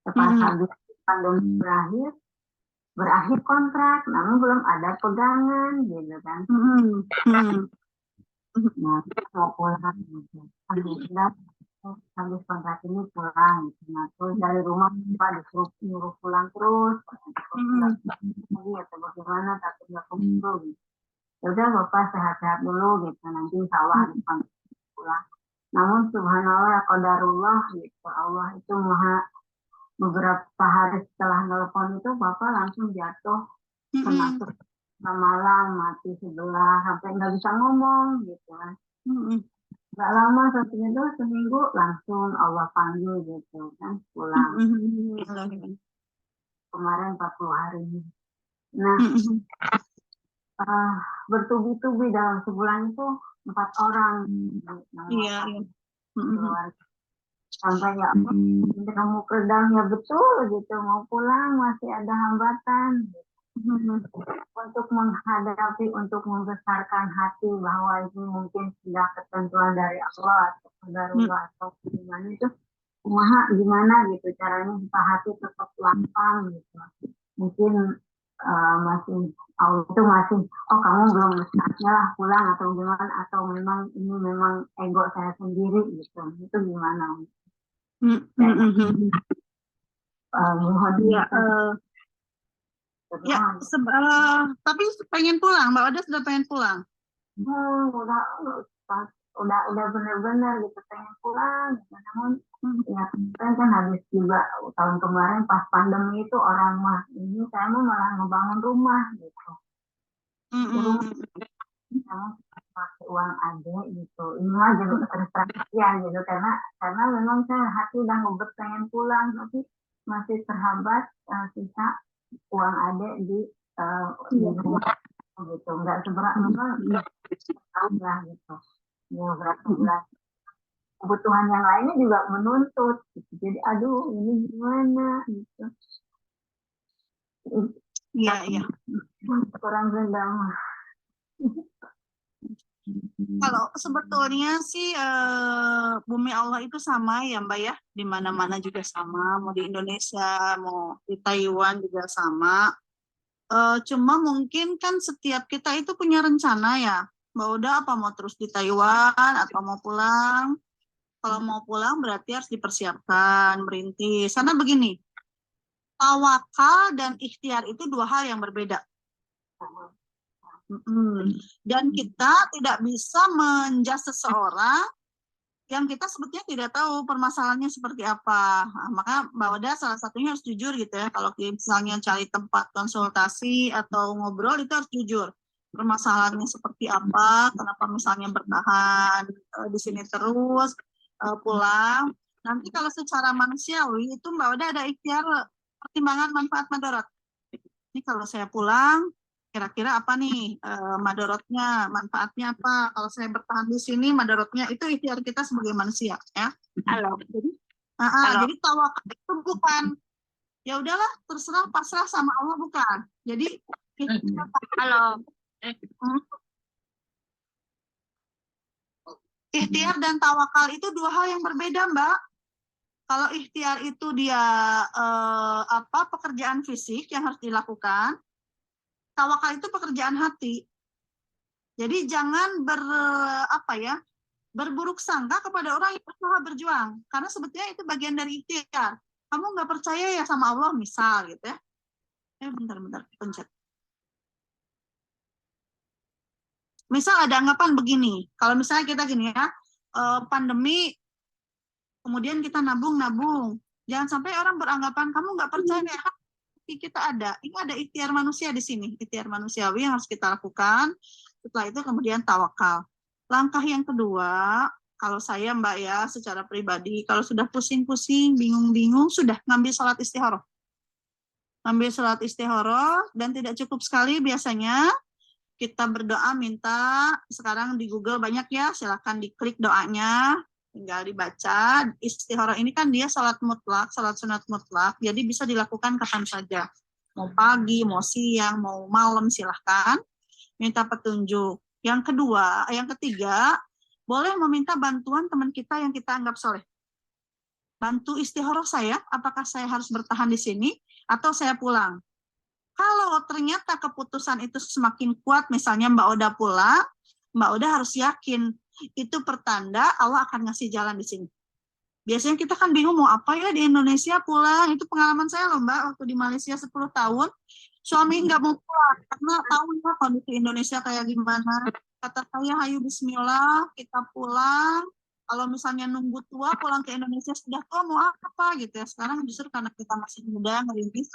Pas habis pandemi berakhir kontrak, namun belum ada pegangan gitu kan. Nah, mau pulang gitu. Alhamdulillah habis kontrak ini pulang gitu. Nah, terus dari rumah Pak disuruh nyuruh pulang terus. Lagi atau bagaimana tapi nggak keburu gitu. Ya udah Bapak sehat-sehat dulu gitu. Nanti insya Allah habis kontrak pulang. Namun subhanallah qadarullah gitu. Allah itu maha. Beberapa hari setelah nelpon itu Bapak langsung jatuh kena malam mati sebelah sampai nggak bisa ngomong gitu kan. Nggak lama satunya itu seminggu langsung Allah panggil gitu kan pulang. Kemarin 40 hari. Nah bertubi-tubi dalam sebulan itu 4 orang. Keluarga. Sampai ya kamu redamnya betul gitu mau pulang masih ada hambatan untuk menghadapi untuk membesarkan hati bahwa ini mungkin sudah ketentuan dari Allah atau darurat atau gimana itu gimana gitu caranya supaya hati tetap lapang gitu mungkin masih Allah itu masih kamu belum saatnya lah pulang atau gimana atau memang ini memang ego saya sendiri gitu itu gimana? Tapi pengen pulang, Mbak Oda sudah pengen pulang. Udah benar-benar gitu pengen pulang. Namun ya kan habis juga tahun kemarin pas pandemi itu orang mah ini saya mau malah ngebangun rumah gitu. Kamu pakai uang aja gitu. Ini mah juga terus gitu karena memang saya hati udah ngebet pengen pulang tapi masih terhambat sisa uang adek di rumah gitu. Nggak seberat memang tahun lah gitu. Ya berapa bulan. Kebutuhan yang lainnya juga menuntut. Gitu. Jadi aduh ini gimana gitu. Iya. Kurang rendam. Kalau sebetulnya sih bumi Allah itu sama ya Mbak ya, di mana-mana juga sama, mau di Indonesia, mau di Taiwan juga sama. Cuma mungkin kan setiap kita itu punya rencana ya, Mbak Oda apa mau terus di Taiwan atau mau pulang? Kalau mau pulang berarti harus dipersiapkan, merintis. Karena begini, tawakal dan ikhtiar itu dua hal yang berbeda. Dan kita tidak bisa menjas seseorang yang kita sebetulnya tidak tahu permasalahannya seperti apa. Nah, maka Mbak Oda salah satunya harus jujur gitu ya. Kalau misalnya cari tempat konsultasi atau ngobrol itu harus jujur. Permasalahannya seperti apa, kenapa misalnya bertahan di sini terus, pulang. Nanti kalau secara manusiawi itu Mbak Oda ada ikhtiar pertimbangan manfaat madarat. Ini kalau saya pulang, kira-kira apa nih madorotnya, manfaatnya apa? Kalau saya bertahan di sini, madorotnya itu ikhtiar kita sebagai manusia, ya. Jadi tawakal itu bukan ya udahlah terserah pasrah sama Allah bukan. Jadi ikhtiar dan tawakal itu dua hal yang berbeda, Mbak. Kalau ikhtiar itu dia pekerjaan fisik yang harus dilakukan. Tawakal itu pekerjaan hati. Jadi jangan berburuk sangka kepada orang yang berusaha berjuang. Karena sebetulnya itu bagian dari ikhtiar. Kamu nggak percaya ya sama Allah misal gitu ya. Bentar, pencet. Misal ada anggapan begini. Kalau misalnya kita gini ya, pandemi, kemudian kita nabung. Jangan sampai orang beranggapan kamu nggak percaya. Kita ada, ini ada ikhtiar manusia di sini, ikhtiar manusiawi yang harus kita lakukan. Setelah itu kemudian tawakal. Langkah yang kedua, kalau saya Mbak ya, secara pribadi, kalau sudah pusing-pusing, bingung-bingung, sudah ngambil sholat istikharah. Ngambil sholat istikharah dan tidak cukup sekali biasanya kita berdoa minta, sekarang di Google banyak ya, silakan diklik doanya, tinggal dibaca. Istikharah ini kan dia salat mutlak, salat sunat mutlak, jadi bisa dilakukan kapan saja. Mau pagi, mau siang, mau malam, silahkan minta petunjuk. Yang ketiga, boleh meminta bantuan teman kita yang kita anggap soleh. Bantu istikharah saya, apakah saya harus bertahan di sini atau saya pulang? Kalau ternyata keputusan itu semakin kuat, misalnya Mbak Oda pulang, Mbak Oda harus yakin itu pertanda Allah akan ngasih jalan di sini. Biasanya kita kan bingung mau apa ya di Indonesia pulang. Itu pengalaman saya loh Mbak, waktu di Malaysia 10 tahun, suami nggak mau pulang karena tahu ya kondisi Indonesia kayak gimana. Kata saya, ayo bismillah, kita pulang. Kalau misalnya nunggu tua, pulang ke Indonesia sudah tua, mau apa gitu ya. Sekarang justru karena kita masih muda, ngerintis,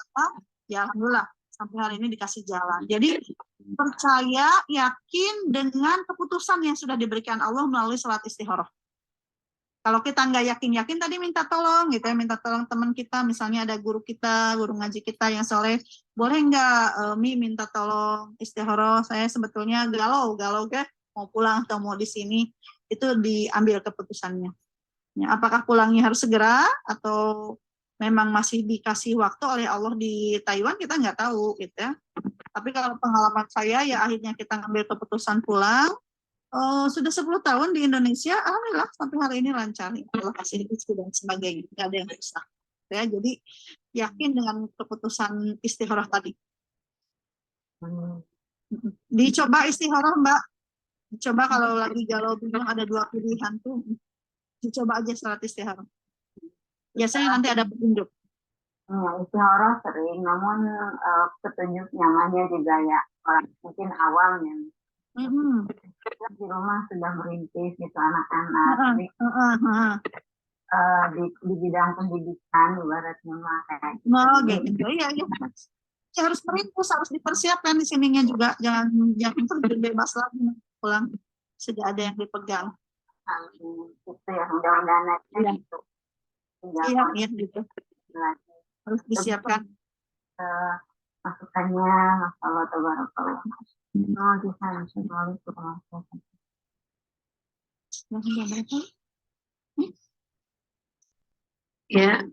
ya alhamdulillah sampai hari ini dikasih jalan. Jadi percaya, yakin dengan keputusan yang sudah diberikan Allah melalui salat istikharah. Kalau kita nggak yakin-yakin, tadi minta tolong gitu ya, minta tolong teman kita, misalnya ada guru kita, guru ngaji kita yang soleh, boleh nggak Mi minta tolong istikharah, saya sebetulnya galau ke mau pulang atau mau di sini, itu diambil keputusannya. Ya, apakah pulangnya harus segera atau memang masih dikasih waktu oleh Allah di Taiwan, kita nggak tahu gitu ya. Tapi kalau pengalaman saya ya akhirnya kita ngambil keputusan pulang. Sudah 10 tahun di Indonesia, alhamdulillah sampai hari ini lancar. Allah kasih rezeki dan sebagainya, nggak ada yang rusak. Ya, jadi yakin dengan keputusan istikharah tadi. Dicoba istikharah Mbak. Dicoba kalau lagi galau bingung ada 2 pilihan tuh. Dicoba aja salat istikharah. Biasanya nanti ada petunjuk. Istikharah sering, namun petunjuk nyamannya juga ya orang mungkin awalnya. Di rumah sudah merintis gitu anak-anak. Di bidang pendidikan ibaratnya mah kayak gitu. Iya. Ya, harus merintis, harus dipersiapkan di sininya juga. Jangan terjun bebas lagi pulang. Sudah ada yang dipegang. Gitu ya, mudah-mudahan aja gitu. Iya gitu. Harus disiapkan. Masukannya, masalah tabarakallah. Ya,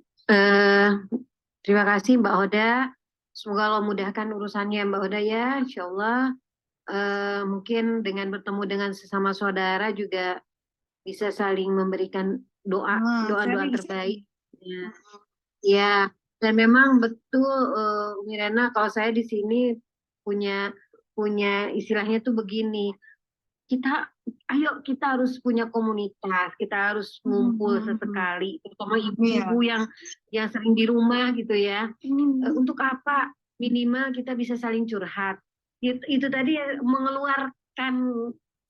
terima kasih Mbak Oda. Semoga Allah mudahkan urusannya Mbak Oda ya, Insya Allah. Mungkin dengan bertemu dengan sesama saudara juga bisa saling memberikan doa terbaik. Ya, dan memang betul Umi Rena, kalau saya di sini punya istilahnya tuh begini. Ayo kita harus punya komunitas, kita harus ngumpul sesekali, terutama ibu-ibu yang sering di rumah gitu ya. Untuk apa? Minimal kita bisa saling curhat. Itu tadi mengeluarkan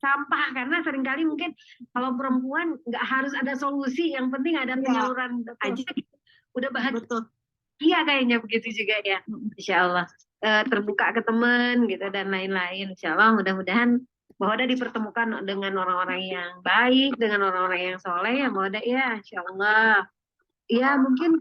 sampah, karena seringkali mungkin kalau perempuan nggak harus ada solusi, yang penting ada penyaluran aja. Udah bahagia. Iya kayaknya begitu juga ya. Insya Allah terbuka ke teman gitu dan lain-lain. Insya Allah mudah-mudahan bahwa ada dipertemukan dengan orang-orang yang baik, dengan orang-orang yang soleh ya, bahwa ada ya, Insya Allah. Ya mungkin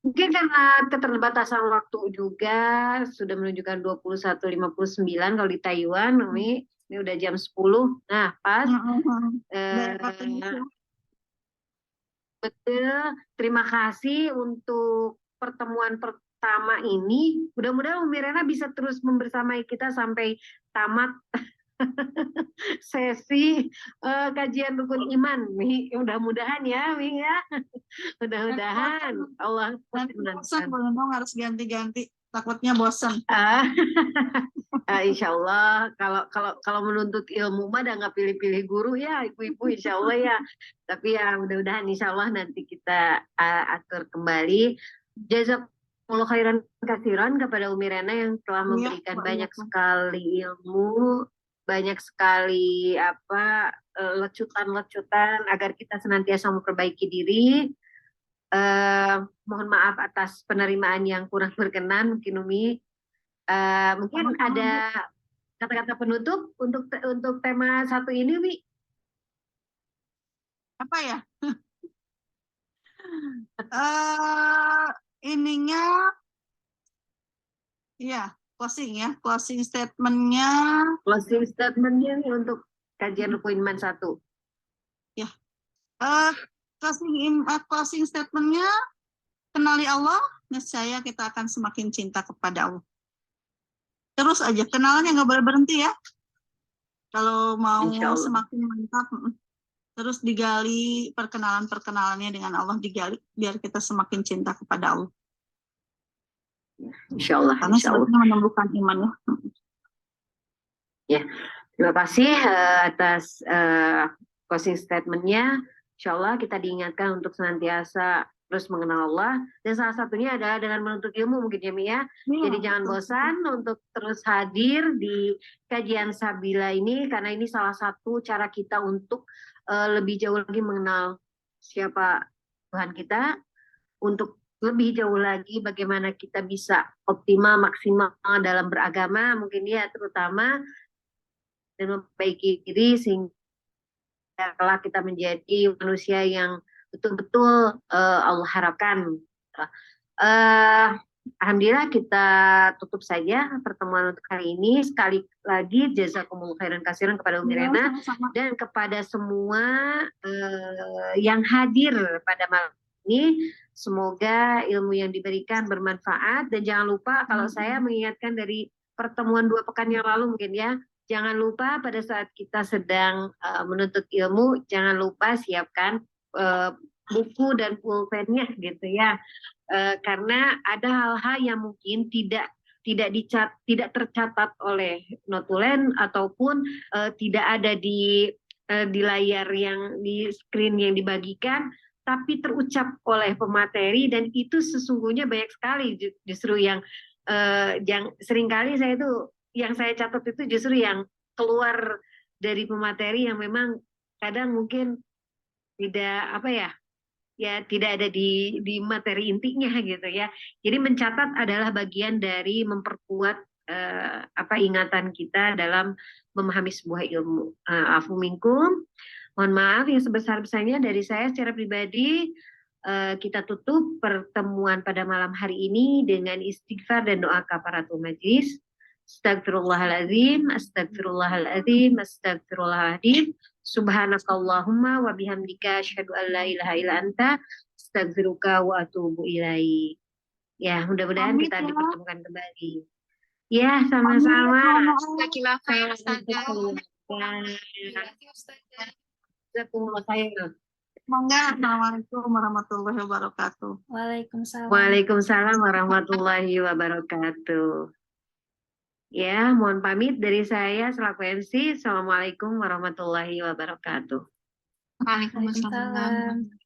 mungkin karena keterbatasan waktu juga sudah menunjukkan 21.59 kalau di Taiwan, Umi. Ini udah jam 10. Nah, pas. Betul. Terima kasih untuk pertemuan pertama ini. Mudah-mudahan Umi Rena bisa terus membersamai kita sampai tamat sesi kajian rukun iman. Mudah-mudahan ya, Mi ya. Mudah-mudahan Allah bosan harus ganti-ganti. Takutnya bosan. Insya Allah kalau menuntut ilmu mah udah nggak pilih-pilih guru ya ibu-ibu, Insya Allah ya. Tapi ya mudah-mudahan Insya Allah nanti kita atur kembali. Jazakumullah khairan katsiran kepada Umi Rena yang telah memberikan banyak sekali ilmu, banyak sekali lecutan-lecutan agar kita senantiasa memperbaiki diri. Mohon maaf atas penerimaan yang kurang berkenan mungkin Umi. Mungkin ada kata-kata penutup untuk tema satu ini, Umi? Apa ya? Ininya, ya closing ya. Closing statementnya Closing statement-nya nih untuk kajian rukun iman 1. closing statementnya, kenali Allah, niscaya kita akan semakin cinta kepada Allah. Terus aja, kenalannya nggak boleh berhenti ya. Kalau mau Insya Allah. semakin mantap, terus digali perkenalannya dengan Allah, digali biar kita semakin cinta kepada Allah. Insya Allah. Karena Insya Allah. sebetulnya menumbuhkan iman ya. Terima kasih atas closing statement-nya. Insya Allah kita diingatkan untuk senantiasa terus mengenal Allah. Dan salah satunya adalah dengan menuntut ilmu mungkin ya Mi ya. Jadi jangan bosan untuk terus hadir di kajian Sabila ini. Karena ini salah satu cara kita untuk lebih jauh lagi mengenal siapa Tuhan kita. Untuk lebih jauh lagi bagaimana kita bisa optimal, maksimal dalam beragama. Mungkin ya terutama dan memperbaiki diri sehingga kelak kita menjadi manusia yang betul-betul Allah harapkan. Alhamdulillah kita tutup saja pertemuan untuk hari ini. Sekali lagi jazakumullah khairan katsiran kepada Umi Rena dan kepada semua yang hadir pada malam ini. Semoga ilmu yang diberikan bermanfaat dan jangan lupa kalau saya mengingatkan dari pertemuan 2 pekan yang lalu mungkin ya. Jangan lupa pada saat kita sedang menuntut ilmu, jangan lupa siapkan buku dan pulpennya gitu ya. Karena ada hal-hal yang mungkin tidak tercatat oleh notulen ataupun tidak ada di layar yang di screen yang dibagikan, tapi terucap oleh pemateri dan itu sesungguhnya banyak sekali justru yang seringkali saya itu yang saya catat itu justru yang keluar dari pemateri yang memang kadang mungkin tidak tidak ada di materi intinya gitu ya. Jadi mencatat adalah bagian dari memperkuat ingatan kita dalam memahami sebuah ilmu. Afu minkum. Mohon maaf yang sebesar-besarnya dari saya secara pribadi. Kita tutup pertemuan pada malam hari ini dengan istighfar dan doa kafaratul majlis. Astagfirullahaladzim, astagfirullahaladzim, astagfirullahaladzim. Subhanakallahumma wa bihamdika asyhadu an la ilaha illa anta astaghfiruka wa atubu ilaik. Ya, mudah-mudahan Pamit kita ya. dipertemukan kembali. Ya, sama-sama. Jazakallah khair Ustazah. Jazakumullah khair. Semoga. Assalamualaikum warahmatullahi wabarakatuh. Waalaikumsalam. Waalaikumsalam warahmatullahi wabarakatuh. Ya, mohon pamit dari saya selaku MC. Assalamualaikum warahmatullahi wabarakatuh. Waalaikumsalam. Waalaikumsalam.